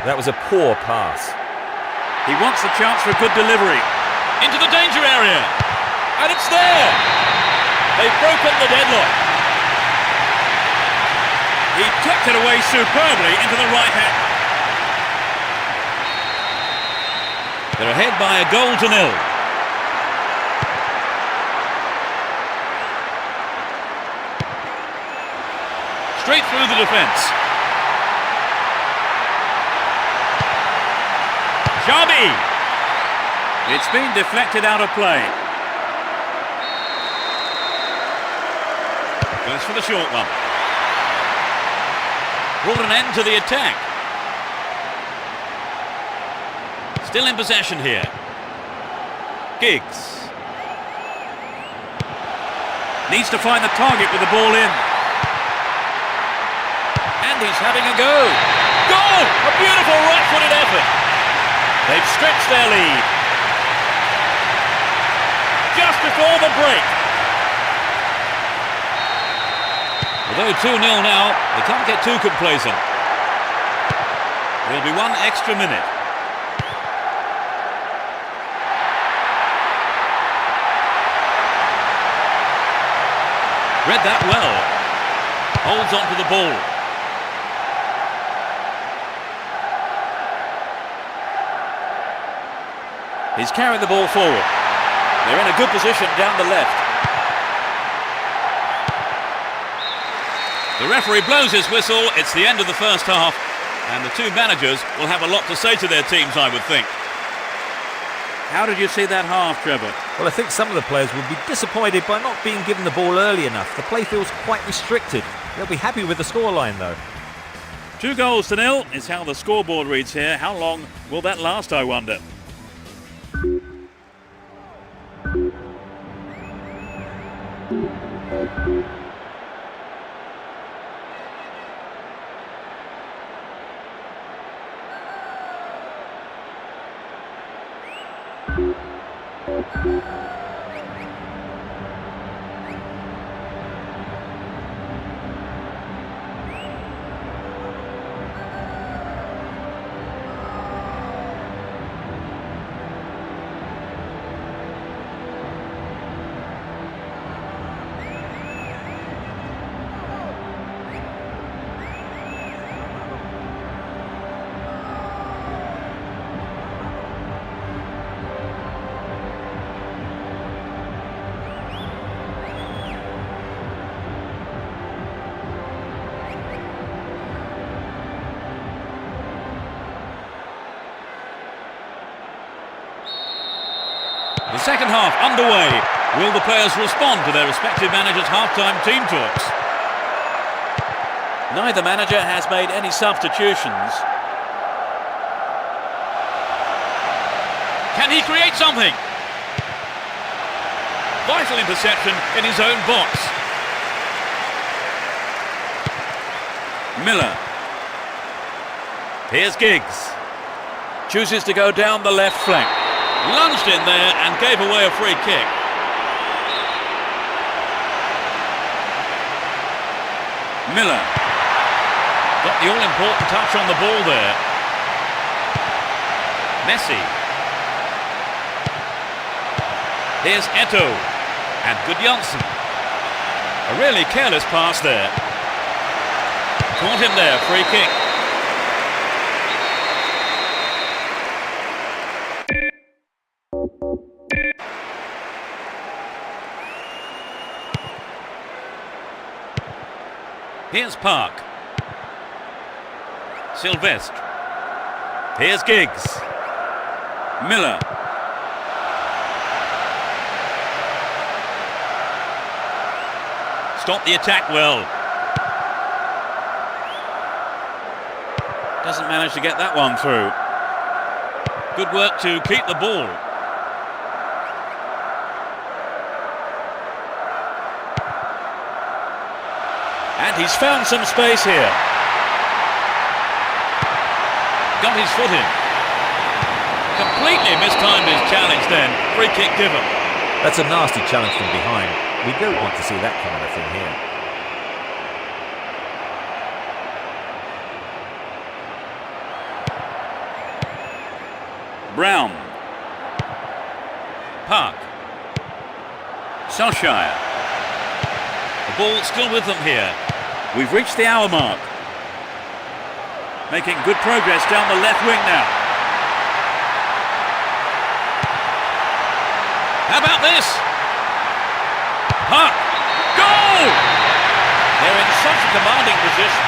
That was a poor pass. He wants the chance for a good delivery. Into the danger area. And it's there. They've broken the deadlock. He tucked it away superbly into the right hand. They're ahead by 1-0. Straight through the defence. Sharby. It's been deflected out of play. Goes for the short one. Brought an end to the attack. Still in possession here. Giggs. Needs to find the target with the ball in. And he's having a go. Goal! A beautiful right-footed effort. They've stretched their lead. Just before the break. Although 2-0 now, they can't get too complacent. There'll be one extra minute. Read that well. Holds on to the ball. He's carried the ball forward. They're in a good position down the left. The referee blows his whistle. It's the end of the first half, and the two managers will have a lot to say to their teams, I would think. How did you see that half, Trevor? Well, I think some of the players would be disappointed by not being given the ball early enough. The play feels quite restricted. They'll be happy with the scoreline, though. 2-0 is how the scoreboard reads here. How long will that last, I wonder? The second half underway. Will the players respond to their respective managers' half-time team talks? Neither manager has made any substitutions. Can he create something? Vital interception in his own box. Miller. Here's Giggs. Chooses to go down the left flank. Lunged in there and gave away a free kick. Miller. Got the all-important touch on the ball there. Messi. Here's Eto'o. And Gudjonsson. A really careless pass there. Caught him there, free kick. Here's Park. Sylvestre. Here's Giggs. Miller. Stopped the attack well. Doesn't manage to get that one through. Good work to keep the ball. And he's found some space here. Got his foot in. Completely mistimed his challenge then. Free kick given. That's a nasty challenge from behind. We don't want to see that kind of thing here. Brown. Park. Solskjaer. The ball still with them here. We've reached the hour mark. Making good progress down the left wing now. How about this? Park. Goal! They're in such a commanding position.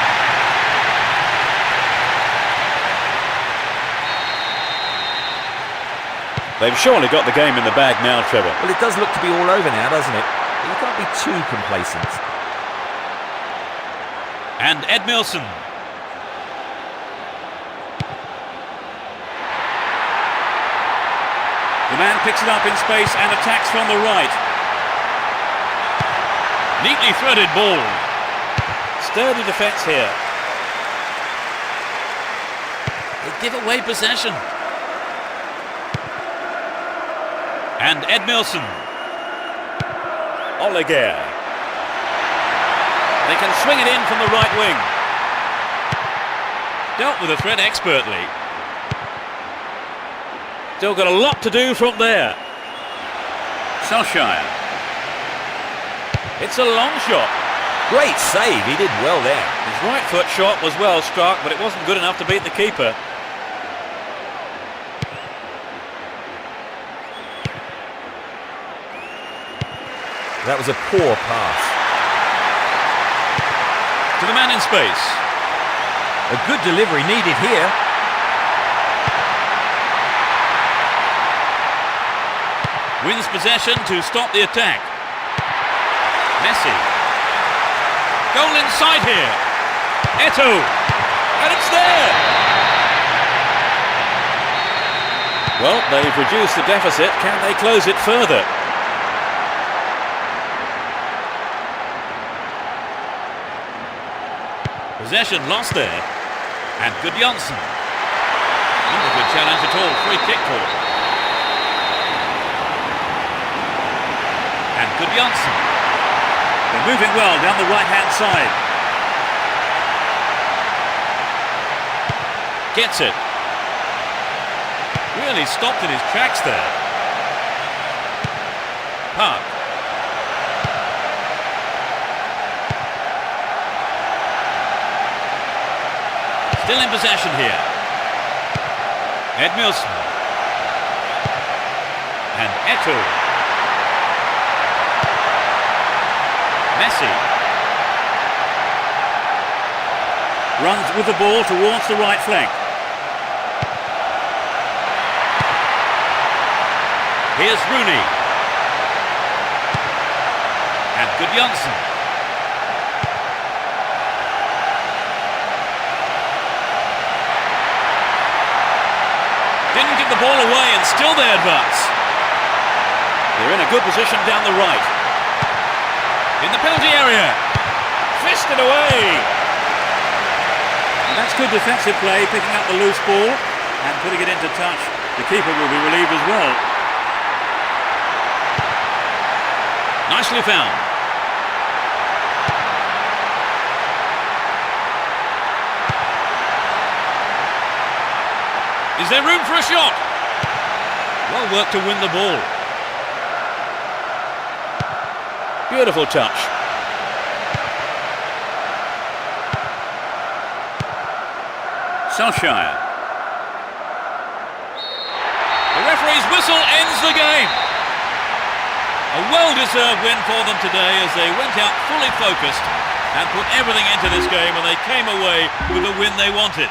They've surely got the game in the bag now, Trevor. Well, it does look to be all over now, doesn't it? But you can't be too complacent. And Edmilson. The man picks it up in space and attacks from the right. Neatly threaded ball. Sturdy defence here. They give away possession. And Edmilson. Oleguer. They can swing it in from the right wing. Dealt with the threat expertly. Still got a lot to do from there. Solskjaer. It's a long shot. Great save, he did well there. His right foot shot was well struck, but it wasn't good enough to beat the keeper. That was a poor pass. To the man in space. A good delivery needed here. Wins possession to stop the attack. Messi. Goal inside here. Eto'o. And it's there. Well, they've reduced the deficit. Can they close it further? Possession lost there. And good Janssen. Not a good challenge at all. Free kick for it. And good Janssen. They're moving well down the right-hand side. Gets it. Really stopped in his tracks there. Park. Still in possession here. Edmilson. And Eto'o. Messi. Runs with the ball towards the right flank. Here's Rooney. And good Janssen. Didn't give the ball away and still they advance. They're in a good position down the right. In the penalty area. Fisted away. And that's good defensive play, picking up the loose ball and putting it into touch. The keeper will be relieved as well. Nicely found. Is there room for a shot? Well worked to win the ball. Beautiful touch. Solskjaer. The referee's whistle ends the game. A well-deserved win for them today as they went out fully focused and put everything into this game, and they came away with the win they wanted.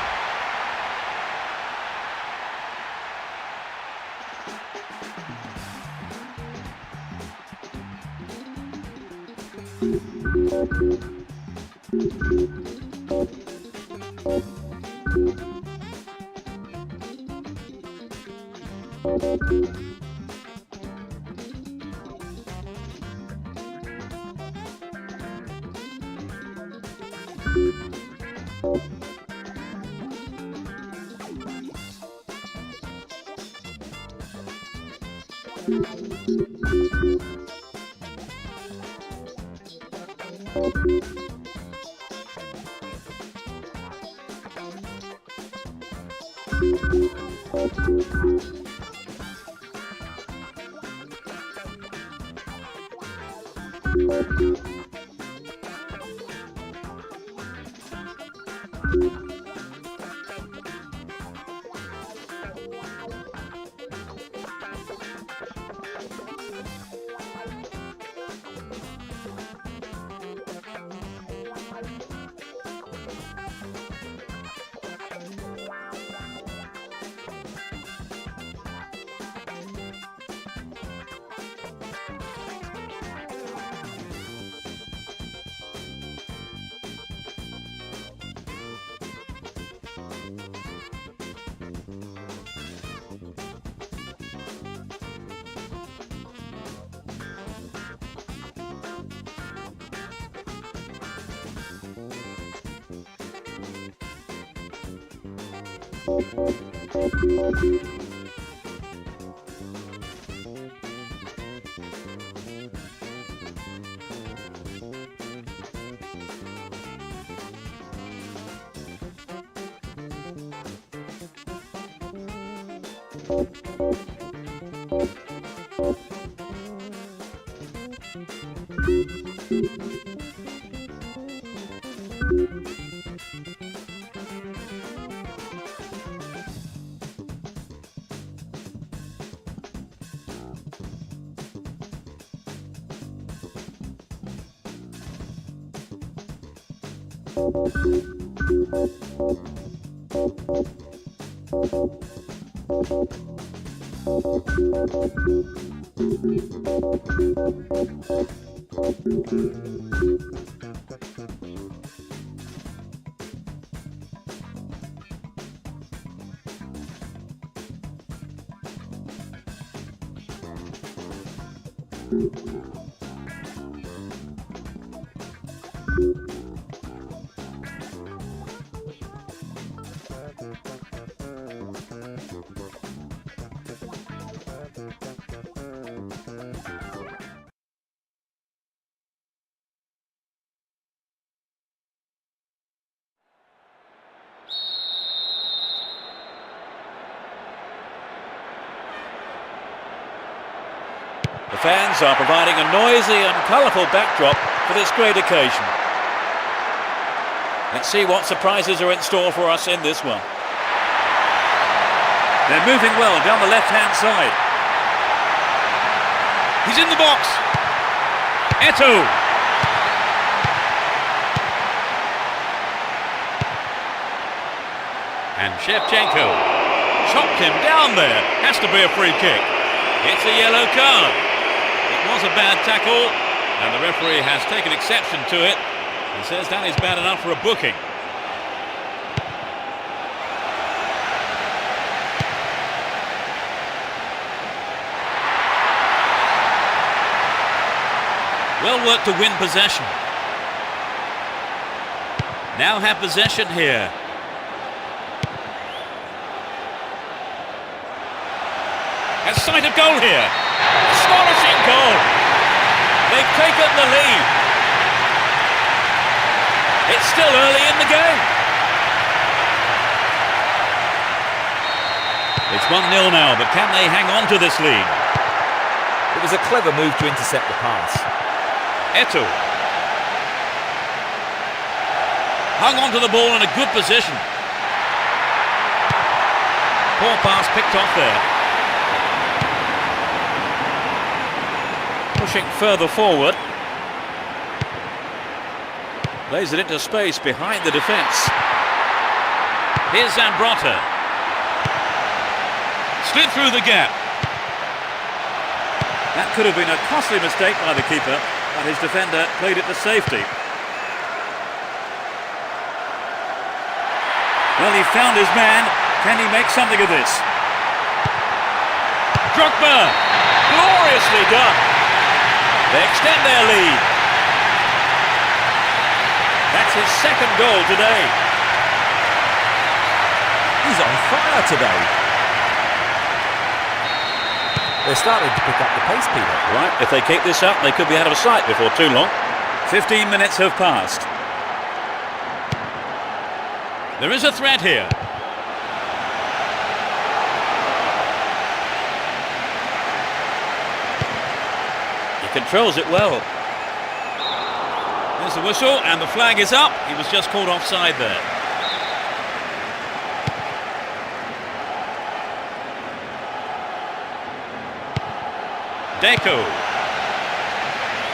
The fans are providing a noisy and colourful backdrop for this great occasion. Let's see what surprises are in store for us in this one. They're moving well down the left-hand side. He's in the box. Eto'o. And Shevchenko chopped him down there. Has to be a free kick. It's a yellow card. It was a bad tackle, and the referee has taken exception to it. He says that is bad enough for a booking. Well worked to win possession. Now have possession here. Has sight of goal here. Astonishing goal. They've taken the lead. It's still early in the game. It's 1-0 now, but can they hang on to this lead? It was a clever move to intercept the pass. Eto'o hung on to the ball in a good position. Poor pass picked off there. Pushing further forward. Plays it into space behind the defence. Here's Zambrotta. Slid through the gap. That could have been a costly mistake by the keeper, but his defender played it to safety. Well, he found his man. Can he make something of this? Drogba! Gloriously done! They extend their lead. That's his second goal today. He's on fire today. They're starting to pick up the pace, Peter. Right, if they keep this up, they could be out of sight before too long. 15 minutes have passed. There is a threat here. He controls it well. There's the whistle and the flag is up. He was just called offside there. Deco.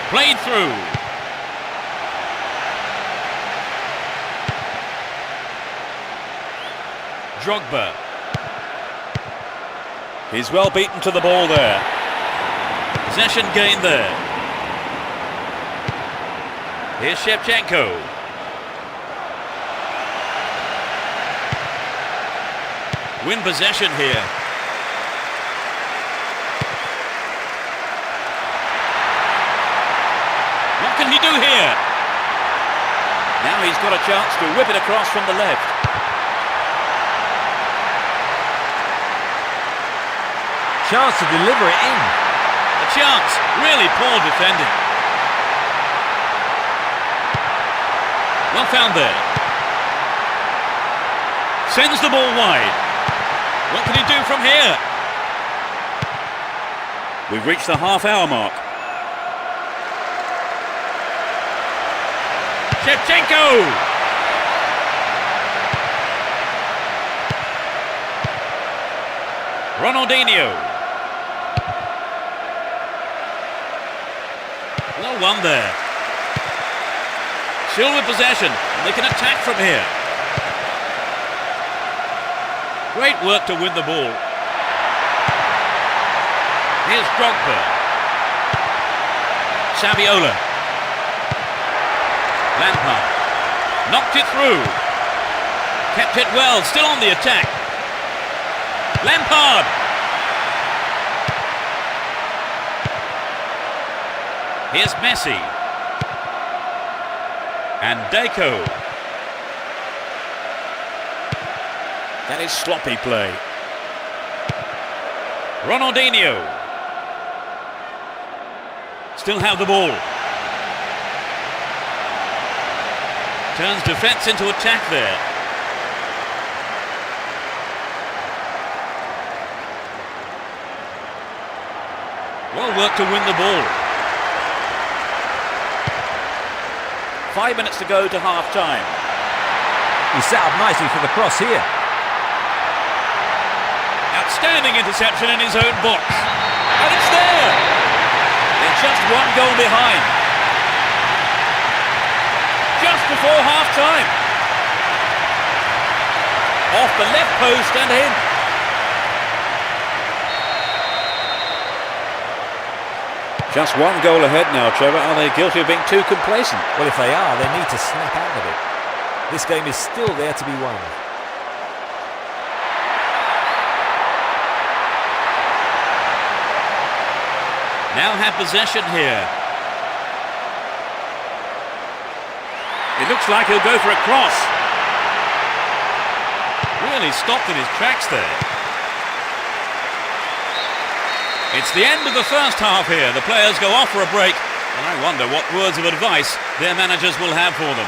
Played through. Drogba. He's well beaten to the ball there. Possession gained there. Here's Shevchenko. Win possession here. What can he do here? Now he's got a chance to whip it across from the left. Chance to deliver it in. A chance. Really poor defending. Well found there. Sends the ball wide. What can he do from here? We've reached the half-hour mark. Shevchenko! Ronaldinho. Well won there. Still with possession. They can attack from here. Great work to win the ball. Here's Drogba. Saviola. Lampard. Knocked it through. Kept it well. Still on the attack. Lampard. Here's Messi. And Deco. That is sloppy play. Ronaldinho. Still have the ball. Turns defence into attack there. Well worked to win the ball. 5 minutes to go to half-time. He's set up nicely for the cross here. Outstanding interception in his own box. And it's there! They're just one goal behind. Just before half-time. Off the left post and in. Just one goal ahead now, Trevor. Are they guilty of being too complacent? Well, if they are, they need to snap out of it. This game is still there to be won. Now have possession here. It looks like he'll go for a cross. Really stopped in his tracks there. It's the end of the first half here. The players go off for a break, and I wonder what words of advice their managers will have for them.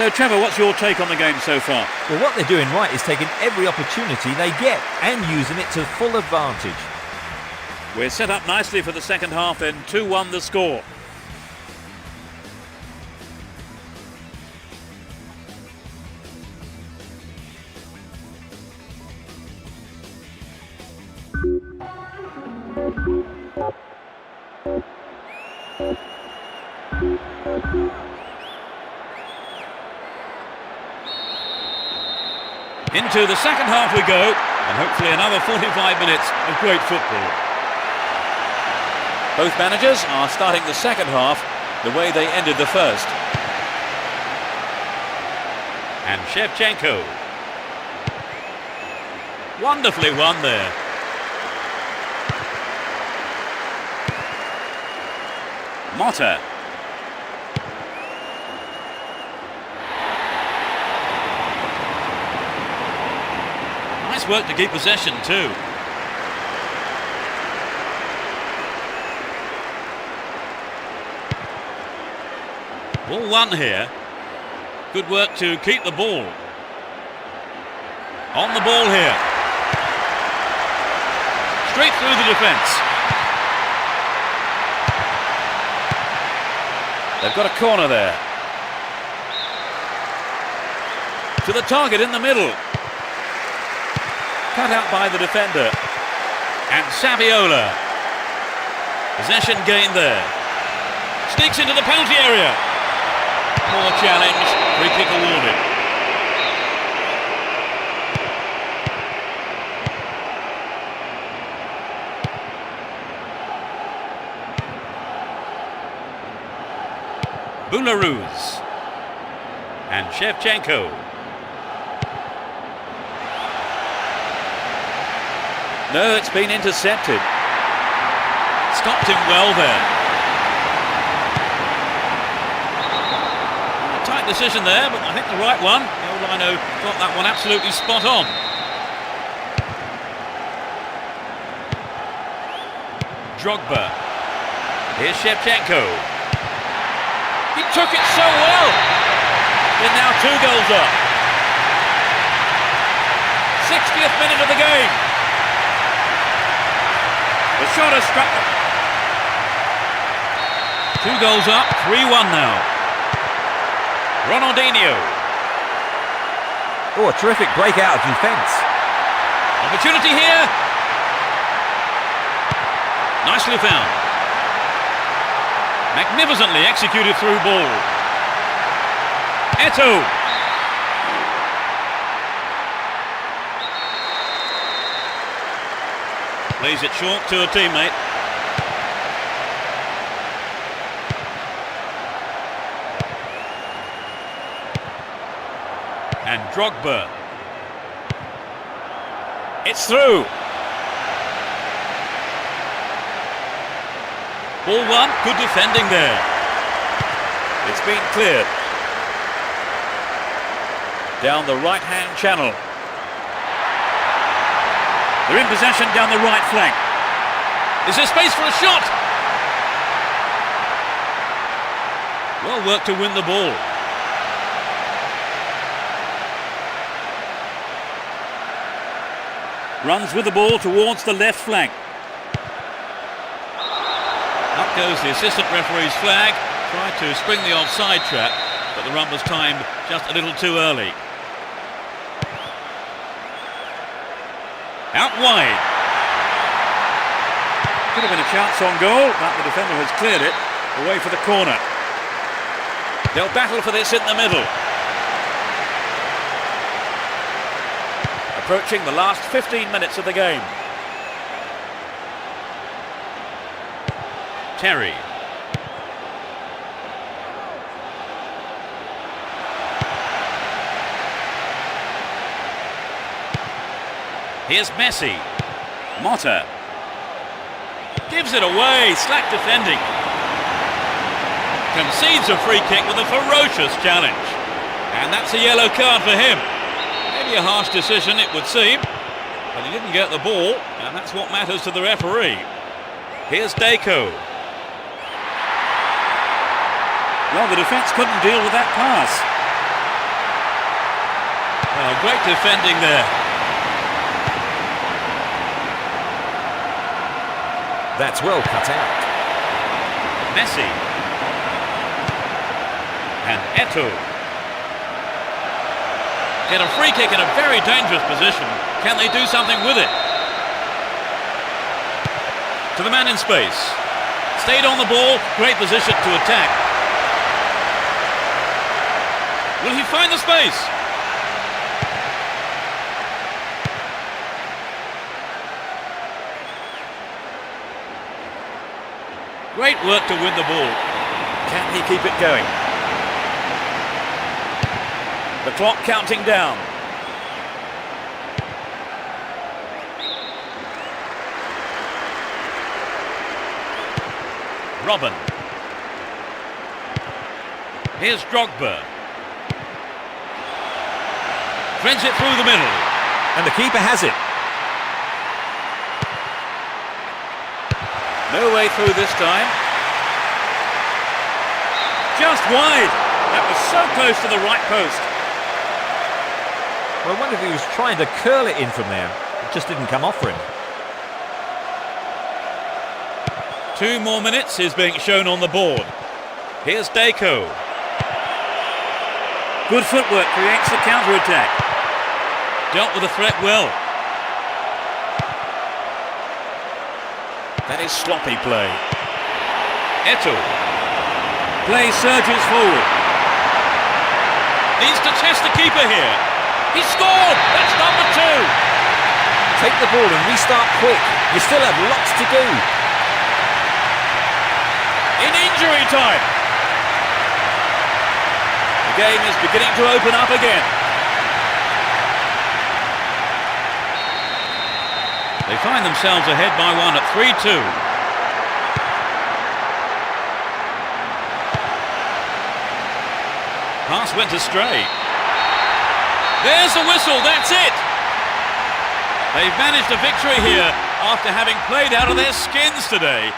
So, Trevor, what's your take on the game so far? Well, what they're doing right is taking every opportunity they get and using it to full advantage. We're set up nicely for the second half then, 2-1 the score. Into the second half we go, and hopefully another 45 minutes of great football. Both managers are starting the second half the way they ended the first. And Shevchenko. Wonderfully won there. Motta. Nice work to keep possession too. Ball one here. Good work to keep the ball. On the ball here. Straight through the defence. They've got a corner there. To the target in the middle. Cut out by the defender. And Saviola. Possession gained there. Sneaks into the penalty area. Poor challenge. Free kick awarded. Boularus and Shevchenko. No, it's been intercepted. Stopped him well there. A tight decision there, but I think the right one. The old Lino got that one absolutely spot on. Drogba. Here's Shevchenko. He took it so well. They're now 2 goals up. 60th minute of the game. The shot has struck them. 2 goals up, 3-1 now. Ronaldinho. Oh, a terrific breakout of defence. Opportunity here. Nicely found. Magnificently executed through ball. Eto'o. Plays it short to a teammate. And Drogba. It's through. Ball one, good defending there. It's been cleared. Down the right-hand channel. They're in possession down the right flank. Is there space for a shot? Well worked to win the ball. Runs with the ball towards the left flank. Up goes the assistant referee's flag. Tried to spring the offside trap, but the run was timed just a little too early. Out wide. Could have been a chance on goal, but the defender has cleared it away for the corner. They'll battle for this in the middle. Approaching the last 15 minutes of the game. Terry. Here's Messi. Motta. Gives it away. Slack defending. Concedes a free kick with a ferocious challenge. And that's a yellow card for him. Maybe a harsh decision, it would seem. But he didn't get the ball, and that's what matters to the referee. Here's Deco. Well, the defence couldn't deal with that pass. Well, great defending there. That's well cut out. Messi. And Eto'o. Get a free kick in a very dangerous position. Can they do something with it? To the man in space. Stayed on the ball, great position to attack. Will he find the space? Great work to win the ball. Can he keep it going? The clock counting down. Robin. Here's Drogba. Threads it through the middle. And the keeper has it. No way through this time. Just wide. That was so close to the right post. Well, I wonder if he was trying to curl it in from there. It just didn't come off for him. 2 more minutes is being shown on the board. Here's Deco. Good footwork creates the counter-attack. Dealt with the threat well. That is sloppy play. Eto'o. Play surges forward. Needs to test the keeper here. He scored! That's number 2. Take the ball and restart quick. You still have lots to do. In injury time. The game is beginning to open up again. They find themselves ahead by 1 at 3-2. Pass went astray. There's the whistle, that's it! They've managed a victory here after having played out of their skins today.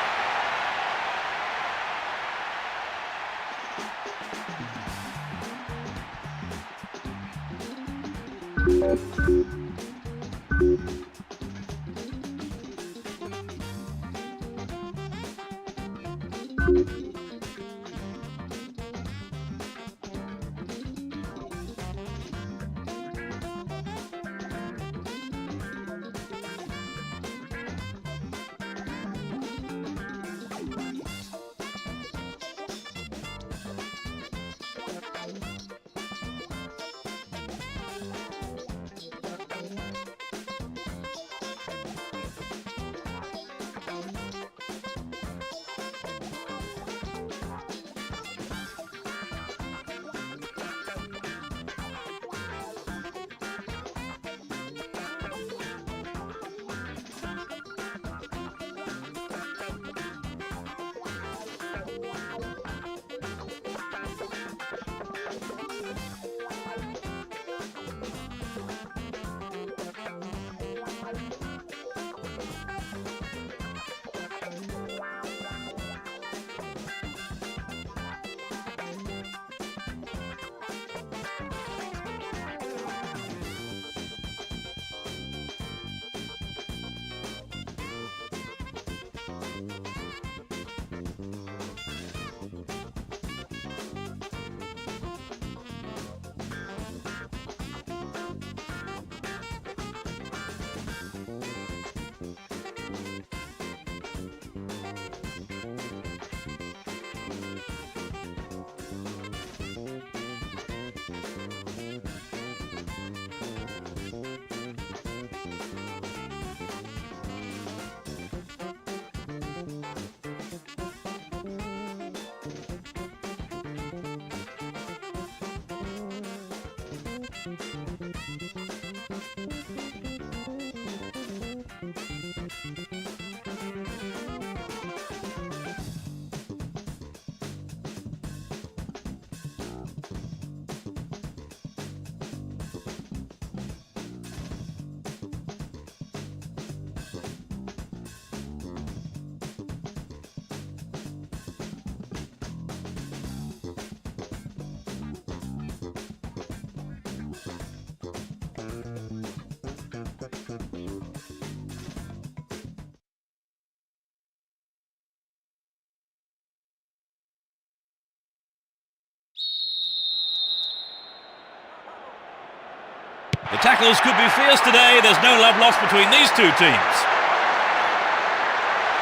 The tackles could be fierce today. There's no love lost between these two teams.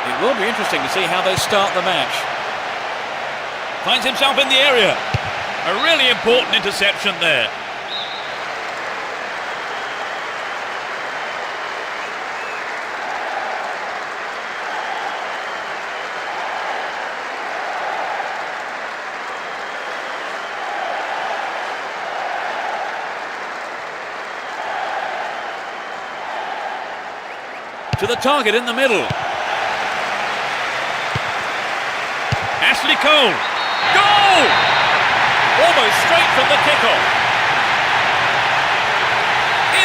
It will be interesting to see how they start the match. Finds himself in the area. A really important interception there. To the target in the middle. Ashley Cole. Goal! Almost straight from the kickoff.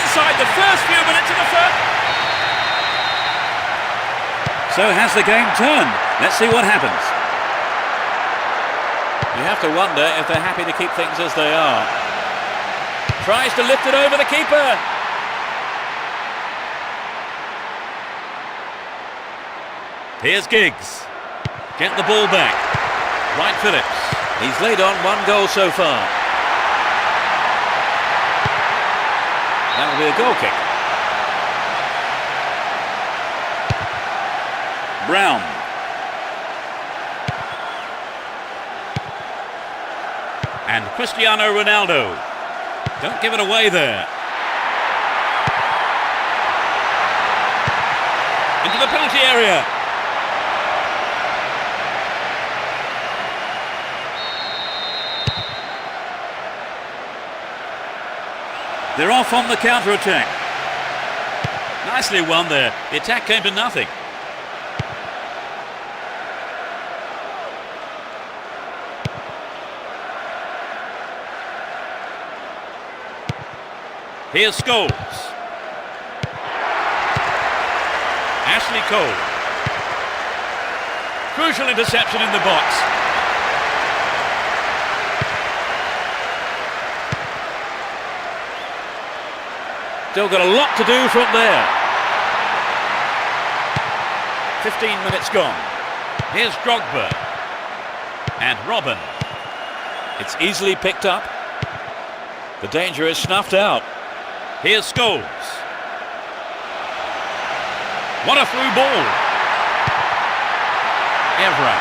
Inside the first few minutes of the first. So has the game turned? Let's see what happens. You have to wonder if they're happy to keep things as they are. Tries to lift it over the keeper. Here's Giggs. Get the ball back. Wright Phillips. He's laid on 1 goal so far. That'll be a goal kick. Brown. And Cristiano Ronaldo. Don't give it away there. Into the penalty area. They're off on the counter-attack. Nicely won there. The attack came to nothing. Here's Scholes. Ashley Cole. Crucial interception in the box. Still got a lot to do from there. 15 minutes gone. Here's Drogba. And Robin. It's easily picked up. The danger is snuffed out. Here's Scholes. What a through ball. Evra.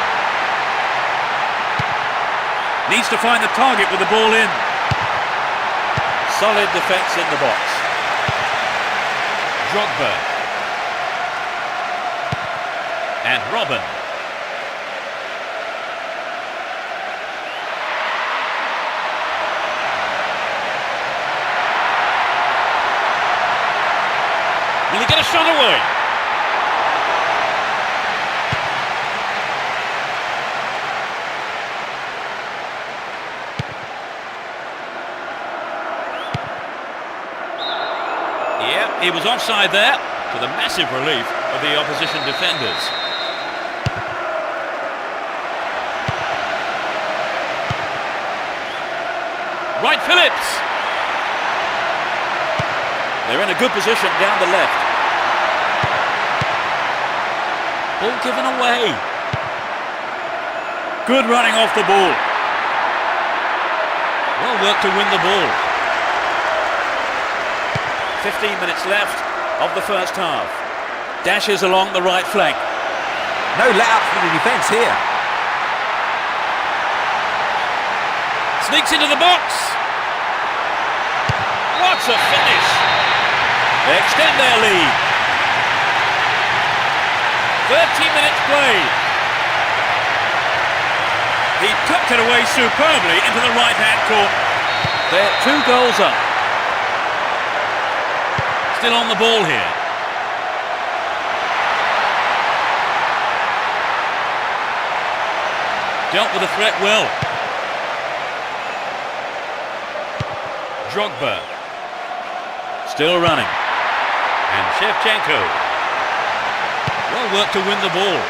Needs to find the target with the ball in. Solid defence in the box. Drogba. And Robin. Will he get a shot away? Yeah, he was offside there, to the massive relief of the opposition defenders. Wright Phillips. They're in a good position down the left. Ball given away. Good running off the ball. Well worked to win the ball. 15 minutes left of the first half. Dashes along the right flank. No let-up for the defence here. Sneaks into the box. What a finish. They extend their lead. 30 minutes played. He tucked it away superbly into the right-hand corner. They're 2 goals up. Still on the ball here. Dealt with the threat well. Drogba. Still running. And Shevchenko. Well worked to win the ball.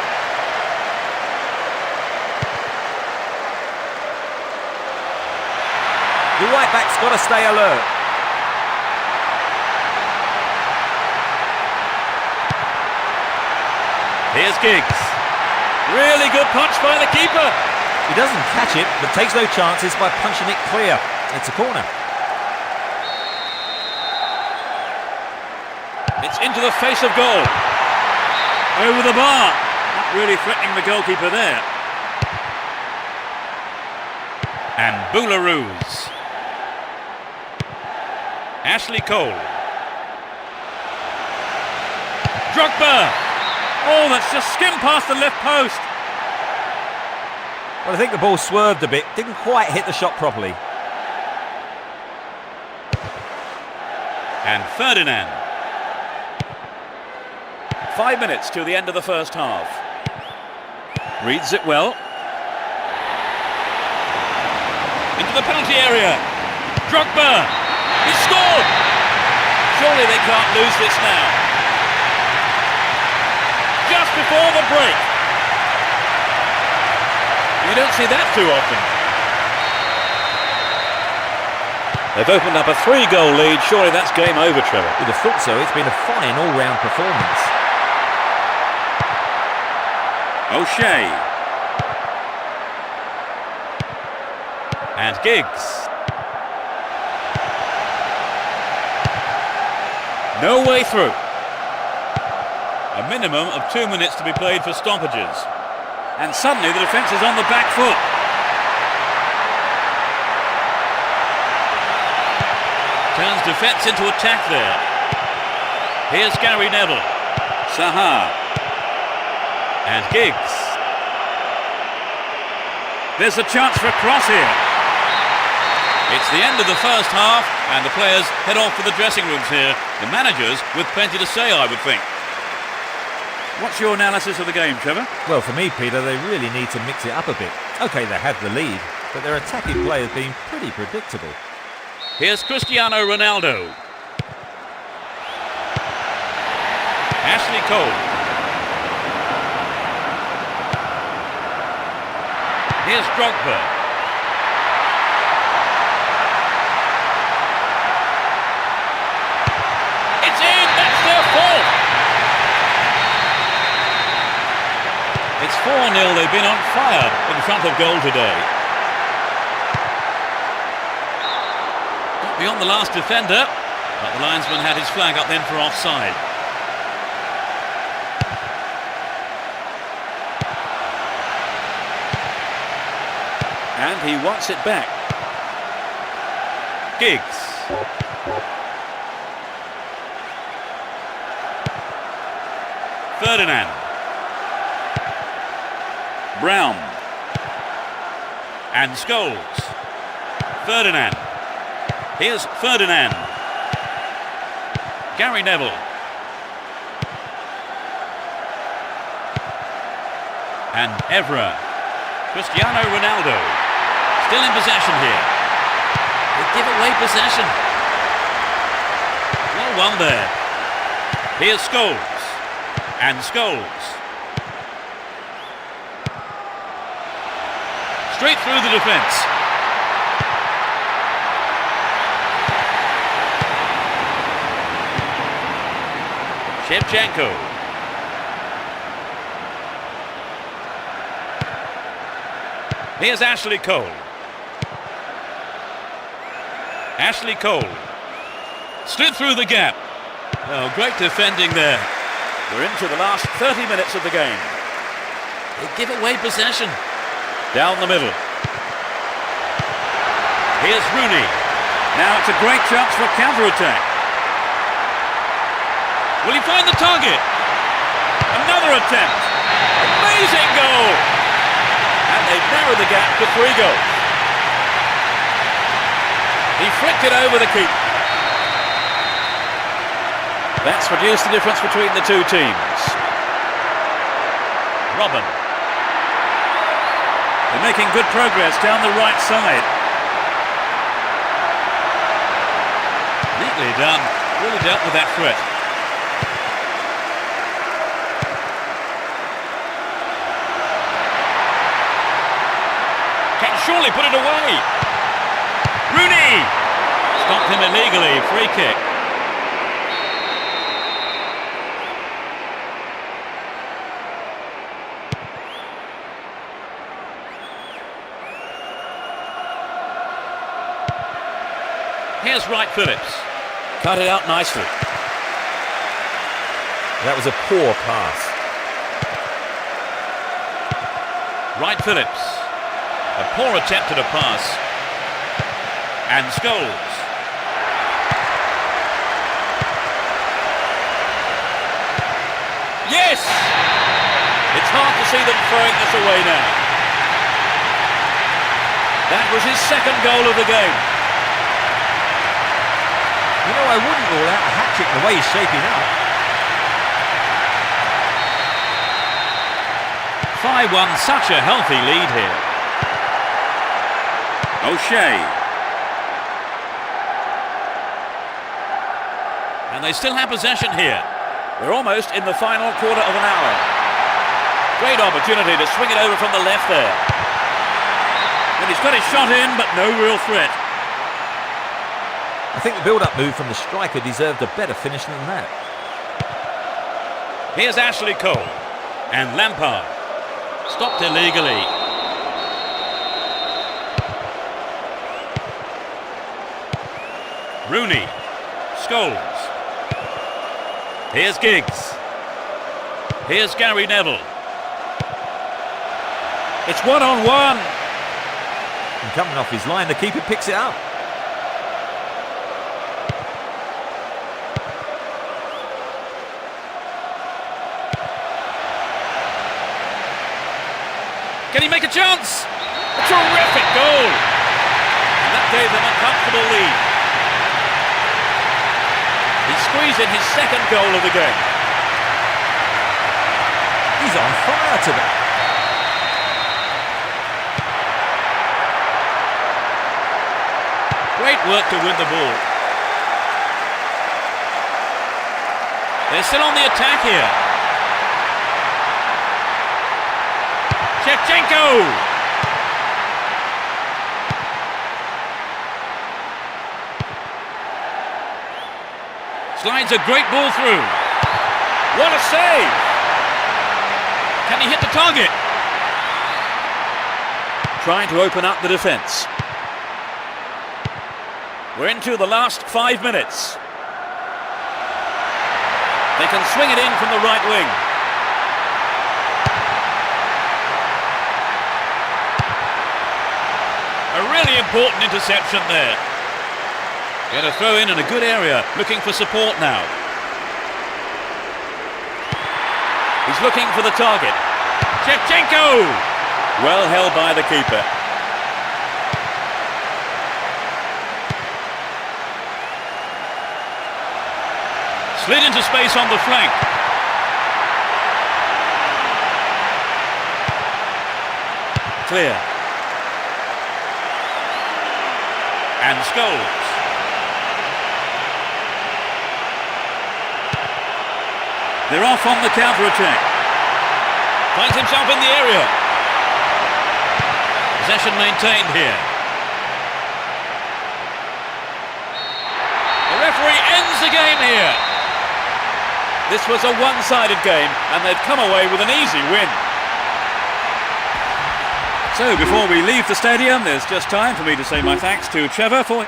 The right back's got to stay alert. Here's Giggs. Really good punch by the keeper. He doesn't catch it, but takes no chances by punching it clear. It's a corner. It's into the face of goal. Over the bar. Not really threatening the goalkeeper there. And Boularus. Ashley Cole. Drogba. Oh, that's just skimmed past the left post. Well, I think the ball swerved a bit. Didn't quite hit the shot properly. And Ferdinand. 5 minutes till the end of the first half. Reads it well. Into the penalty area. Drogba. He scored. Surely they can't lose this now. Just before the break. You don't see that too often. They've opened up a 3-goal lead. Surely that's game over, Trevor. You'd have thought so. It's been a fine all-round performance. O'Shea. And Giggs. No way through. A minimum of 2 minutes to be played for stoppages. And suddenly the defence is on the back foot. Turns defence into attack there. Here's Gary Neville. Saha. And Giggs. There's a chance for a cross here. It's the end of the first half, and the players head off to the dressing rooms here. The managers with plenty to say, I would think. What's your analysis of the game, Trevor? Well, for me, Peter, they really need to mix it up a bit. OK, they had the lead, but their attacking play has been pretty predictable. Here's Cristiano Ronaldo. Ashley Cole. Here's Drogba. It's in! That's their fourth! It's 4-0. They've been on fire in front of goal today. Got beyond the last defender, but the linesman had his flag up then for offside. And he wants it back. Giggs. Ferdinand. Brown. And Scholes. Ferdinand. Here's Ferdinand. Gary Neville. And Evra. Cristiano Ronaldo. Still in possession here. They give away possession. Well won there. Here's Scholes. And Scholes. Straight through the defence. Shevchenko. Here's Ashley Cole. Ashley Cole. Slid through the gap. Oh, great defending there. We're into the last 30 minutes of the game. They give away possession. Down the middle. Here's Rooney. Now it's a great chance for a counter-attack. Will he find the target? Another attempt. Amazing goal! And they've narrowed the gap to 3 goals. He flicked it over the keeper. That's reduced the difference between the two teams. Robin. They're making good progress down the right side. Neatly done. Really dealt with that threat. Can surely put it away. Rooney! Stopped him illegally. Free kick. Here's Wright Phillips. Cut it out nicely. That was a poor pass. Wright Phillips. A poor attempt at a pass. And Scholes. Yes! It's hard to see them throwing this away now. That was his second goal of the game. You know, I wouldn't rule out a hat-trick the way he's shaping up. 5-1, such a healthy lead here. O'Shea. And they still have possession here. We're almost in the final quarter of an hour. Great opportunity to swing it over from the left there. And he's got his shot in, but no real threat. I think the build-up move from the striker deserved a better finish than that. Here's Ashley Cole. And Lampard. Stopped illegally. Rooney. Scholes. Here's Giggs. Here's Gary Neville. It's one-on-one. And coming off his line, the keeper picks it up. Can he make a chance? A terrific goal! And that gave them a comfortable lead. He squeezed in his second goal of the game. He's on fire today. Great work to win the ball. They're still on the attack here. Shevchenko! Slides a great ball through. What a save! Can he hit the target? Trying to open up the defence. We're into the last 5 minutes. They can swing it in from the right wing. A really important interception there. Get a throw in a good area, looking for support now. He's looking for the target. Shevchenko! Well held by the keeper. Slid into space on the flank. Clear. And Scholes. They're off on the counter-attack. Finds himself in the area. Possession maintained here. The referee ends the game here. This was a one-sided game, and they've come away with an easy win. So, before we leave the stadium, there's just time for me to say my thanks to Trevor for...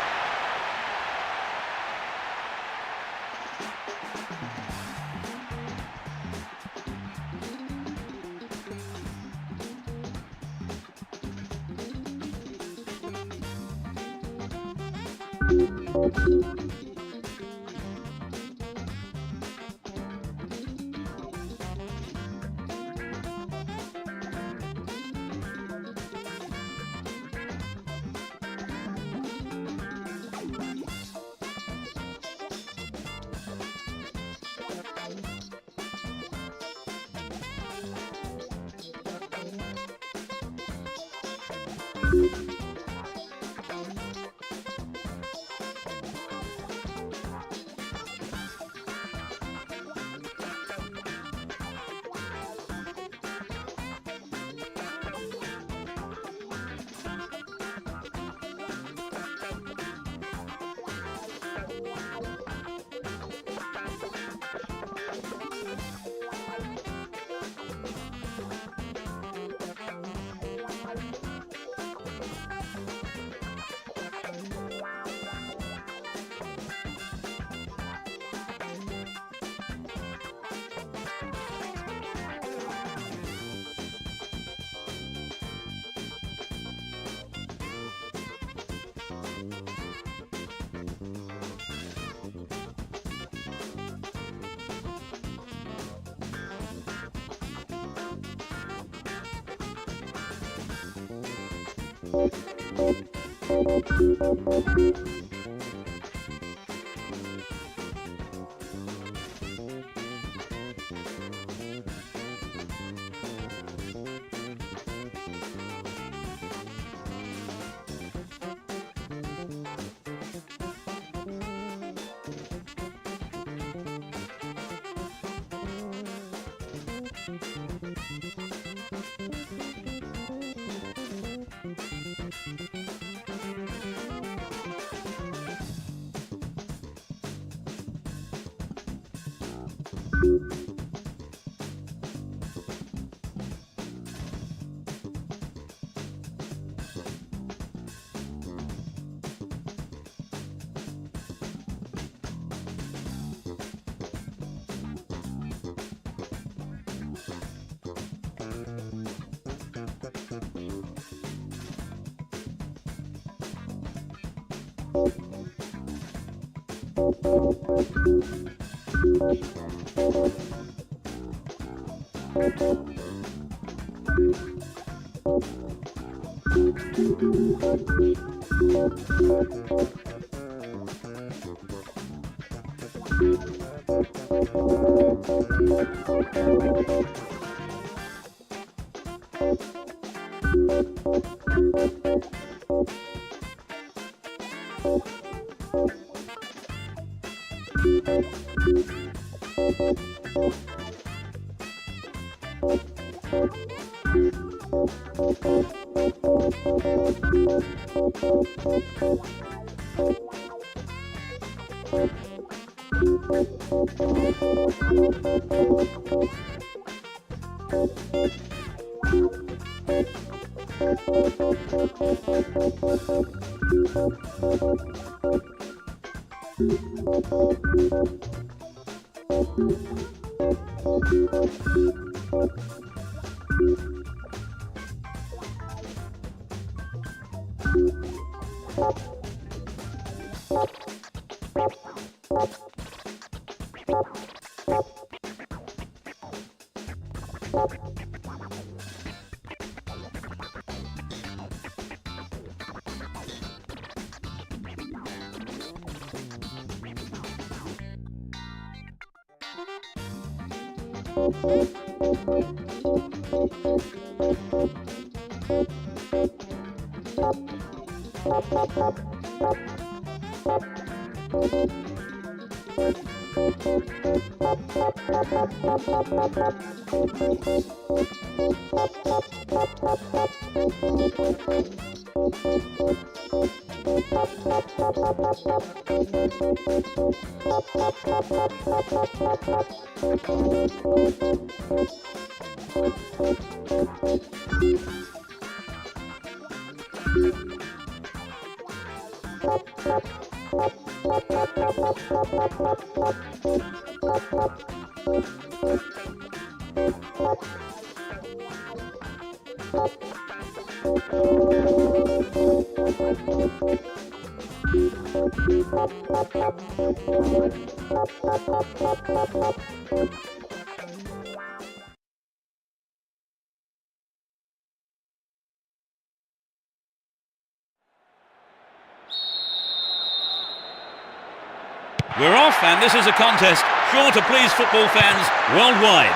We're off, and this is a contest sure to please football fans worldwide.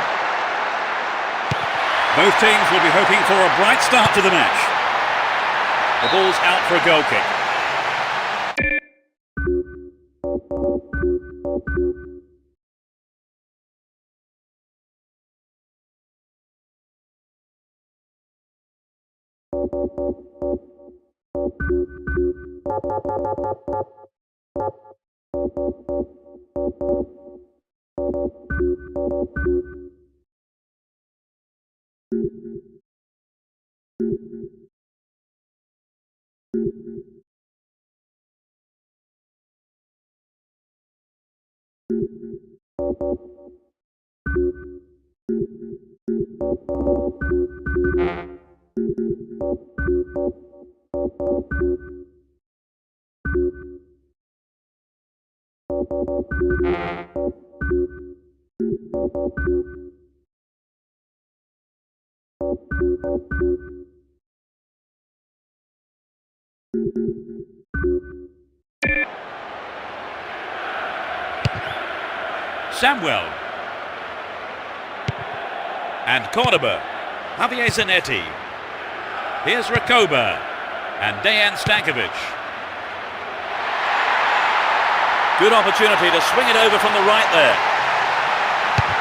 Both teams will be hoping for a bright start to the match. The ball's out for a goal kick. Samuel. And Cordoba. Javier Zanetti. Here's Rakoba. And Dejan Stankovic. Good opportunity to swing it over from the right there.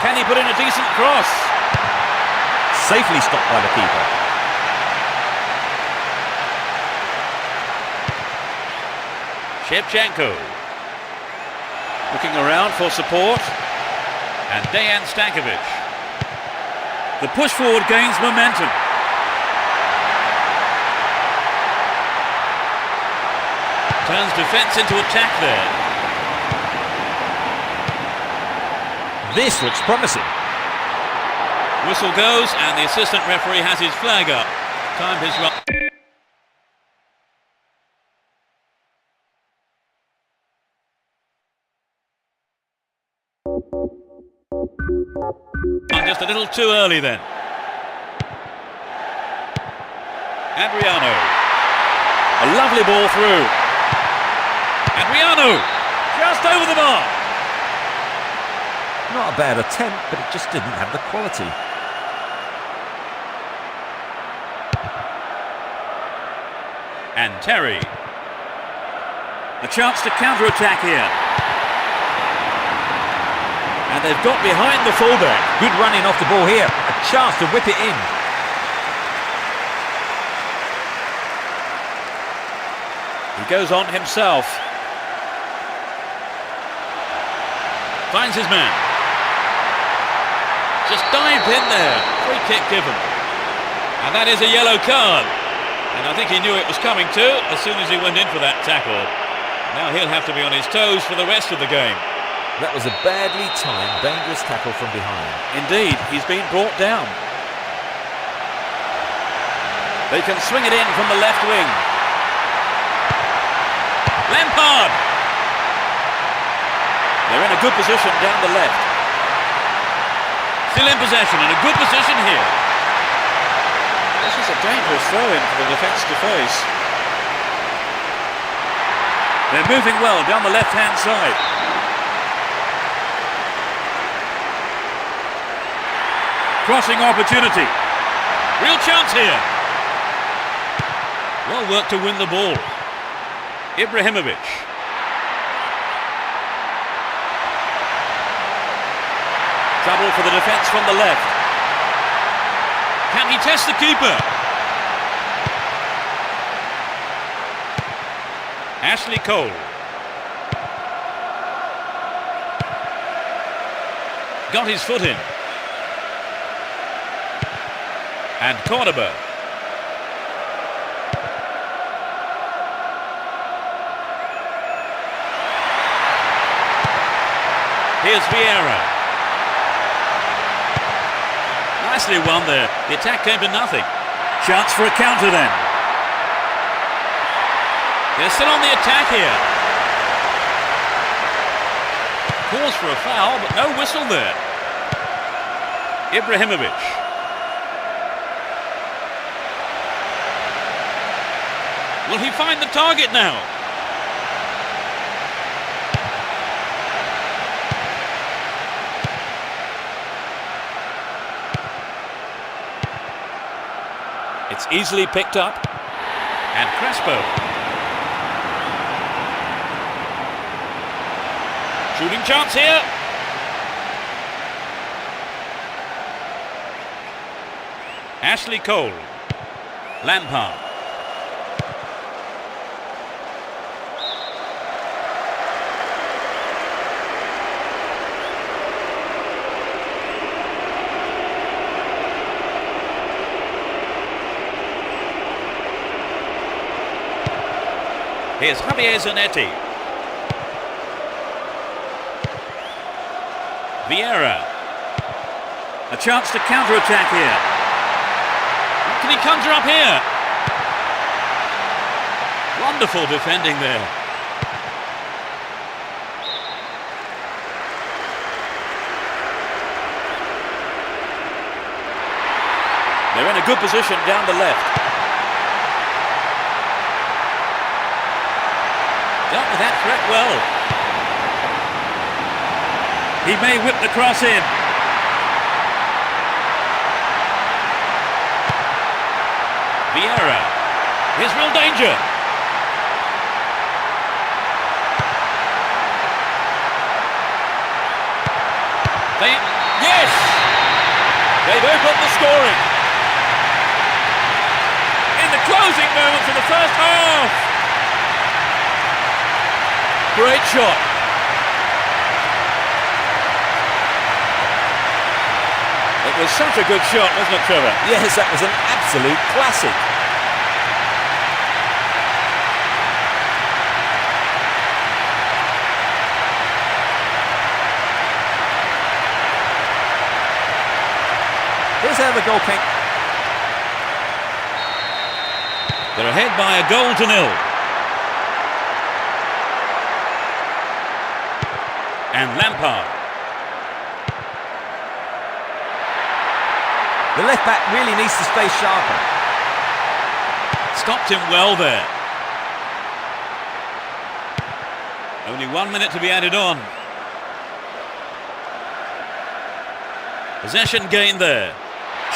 Can he put in a decent cross? Safely stopped by the keeper. Shevchenko. Looking around for support. And Dejan Stankovic. The push forward gains momentum. Turns defence into attack there. This looks promising. Whistle goes and the assistant referee has his flag up. Time his run. Just a little too early then. Adriano. A lovely ball through. Adriano. Just over the mark. Not a bad attempt, but it just didn't have the quality. And Terry. A chance to counter-attack here. And they've got behind the fullback. Good running off the ball here. A chance to whip it in. He goes on himself. Finds his man. Just dived in there. Free kick given. And that is a yellow card. And I think he knew it was coming too as soon as he went in for that tackle. Now he'll have to be on his toes for the rest of the game. That was a badly timed, dangerous tackle from behind. Indeed, he's been brought down. They can swing it in from the left wing. Lampard! They're in a good position down the left. Still in possession, in a good position here. This is a dangerous throw-in for the defence to face. They're moving well down the left-hand side. Crossing opportunity. Real chance here. Well worked to win the ball. Ibrahimovic. Trouble for the defence from the left. Can he test the keeper? Ashley Cole. Got his foot in. And Cordoba. Here's Vieira. Nicely won there. The attack came to nothing. Chance for a counter then. They're still on the attack here. Calls for a foul, but no whistle there. Ibrahimovic. Will he find the target now? It's easily picked up. And Crespo. Shooting chance here. Ashley Cole. Lampard. Here's Javier Zanetti. Vieira. A chance to counter-attack here. Can he conjure up here? Wonderful defending there. They're in a good position down the left. Dealt with that threat well. He may whip the cross in. Vieira. Here's real danger. Yes! They've opened the scoring. In the closing moments of the first half. Great shot. It was such a good shot, wasn't it, Trevor? Yes, that was an absolute classic. Here's how the goal came. They're ahead by a goal to nil. And Lampard. The left back really needs to stay sharper. Stopped him well there. Only 1 minute to be added on. Possession gained there.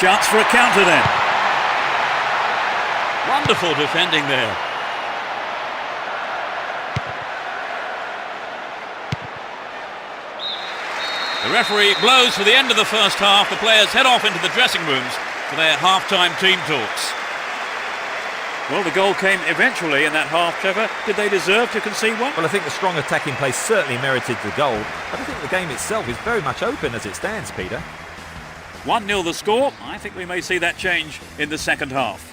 Chance for a counter then. Wonderful defending there. The referee blows for the end of the first half. The players head off into the dressing rooms for their half-time team talks. Well, the goal came eventually in that half, Trevor. Did they deserve to concede one? Well, I think the strong attacking play certainly merited the goal, but I think the game itself is very much open as it stands, Peter. 1-0 the score. I think we may see that change in the second half.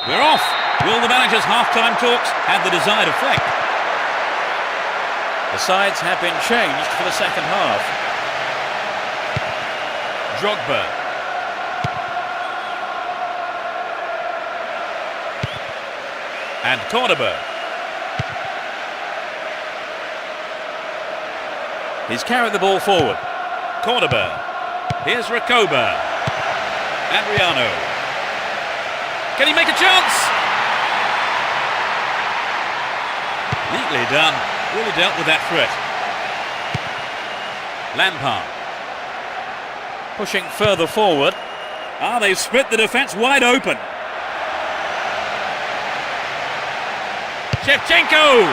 We're off. Will the manager's half-time talks have the desired effect? The sides have been changed for the second half. Drogba. And Cordoba. He's carried the ball forward. Cordoba. Here's Recoba. Adriano. Can he make a chance? Neatly done. Really dealt with that threat. Lampard. Pushing further forward. They've split the defence wide open. Shevchenko!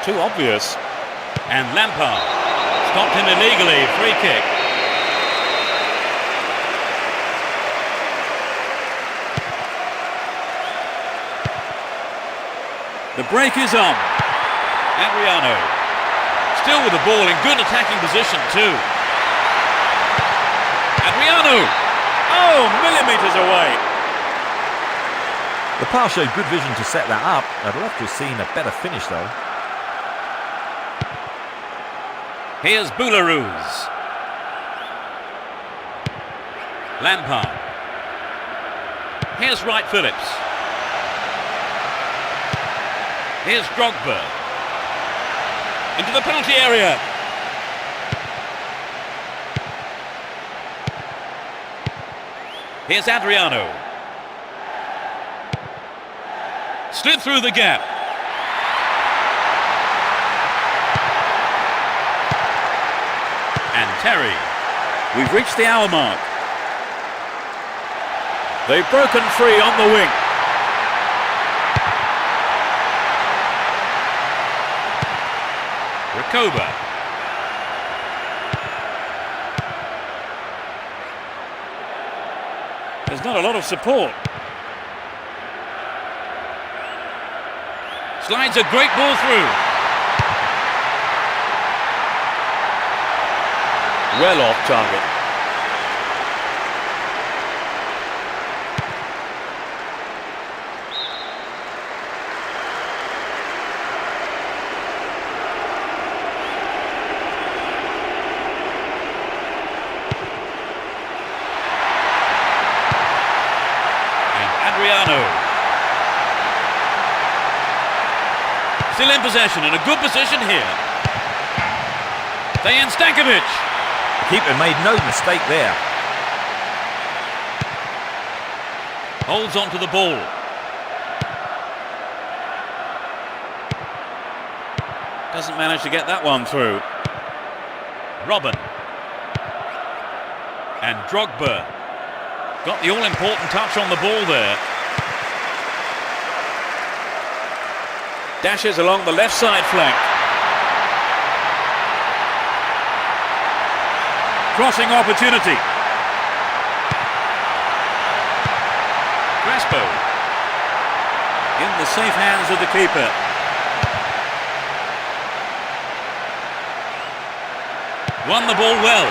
Too obvious. And Lampard. Stopped him illegally. Free kick. The break is on. Adriano. Still with the ball in good attacking position too. Adriano. Oh, millimetres away. The pass showed good vision to set that up. I'd love to have seen a better finish though. Here's Boularus. Lampard. Here's Wright Phillips. Here's Drogba. Into the penalty area. Here's Adriano. Slid through the gap. And Terry. We've reached the hour mark. They've broken free on the wing. Recoba. There's not a lot of support. Slides a great ball through. Well off target. Still in possession and a good position here. Dejan Stankovic. The keeper made no mistake there. Holds on to the ball. Doesn't manage to get that one through. Robin. And Drogba. Got the all-important touch on the ball there. Dashes along the left side flank. Crossing opportunity. Crespo. In the safe hands of the keeper. Won the ball well.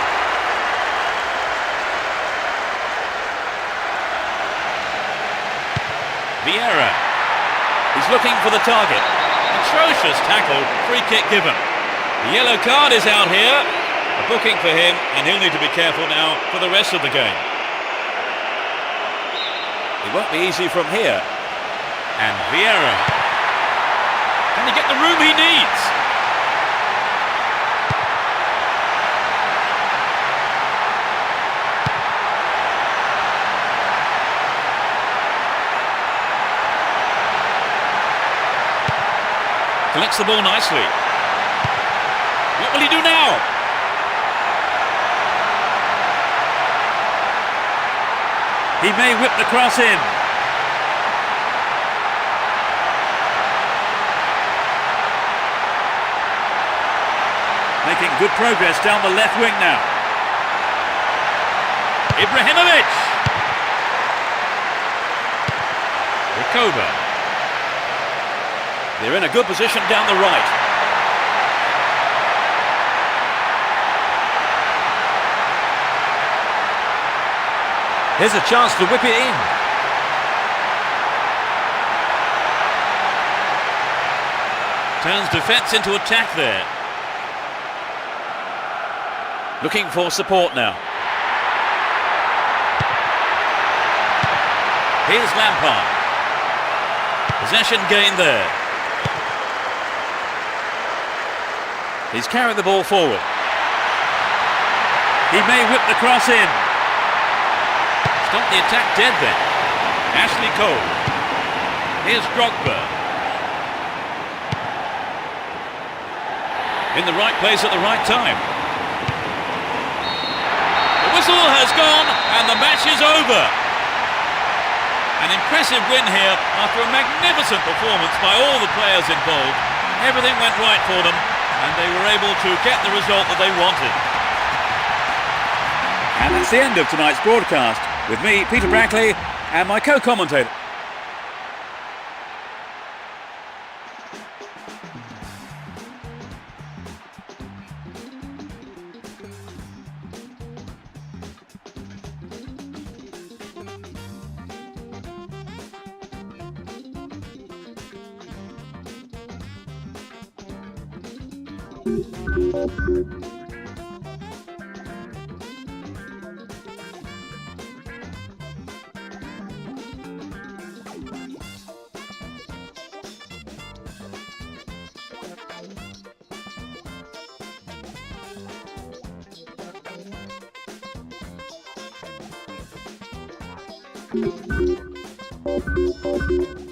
Vieira. He's looking for the target. Atrocious tackle, free kick given. The yellow card is out here. A booking for him, and he'll need to be careful now for the rest of the game. It won't be easy from here. And Vieira. Can he get the room he needs? Collects the ball nicely. What will he do now? He may whip the cross in. Making good progress down the left wing now. Ibrahimovic. Recoba. They're in a good position down the right. Here's a chance to whip it in. Turns defence into attack there. Looking for support now. Here's Lampard. Possession gained there. He's carried the ball forward. He may whip the cross in. Stop the attack dead then. Ashley Cole. Here's Drogba. In the right place at the right time. The whistle has gone and the match is over. An impressive win here after a magnificent performance by all the players involved. Everything went right for them and they were able to get the result that they wanted. And that's the end of tonight's broadcast with me, Peter Brackley, and my co-commentator. Thank you.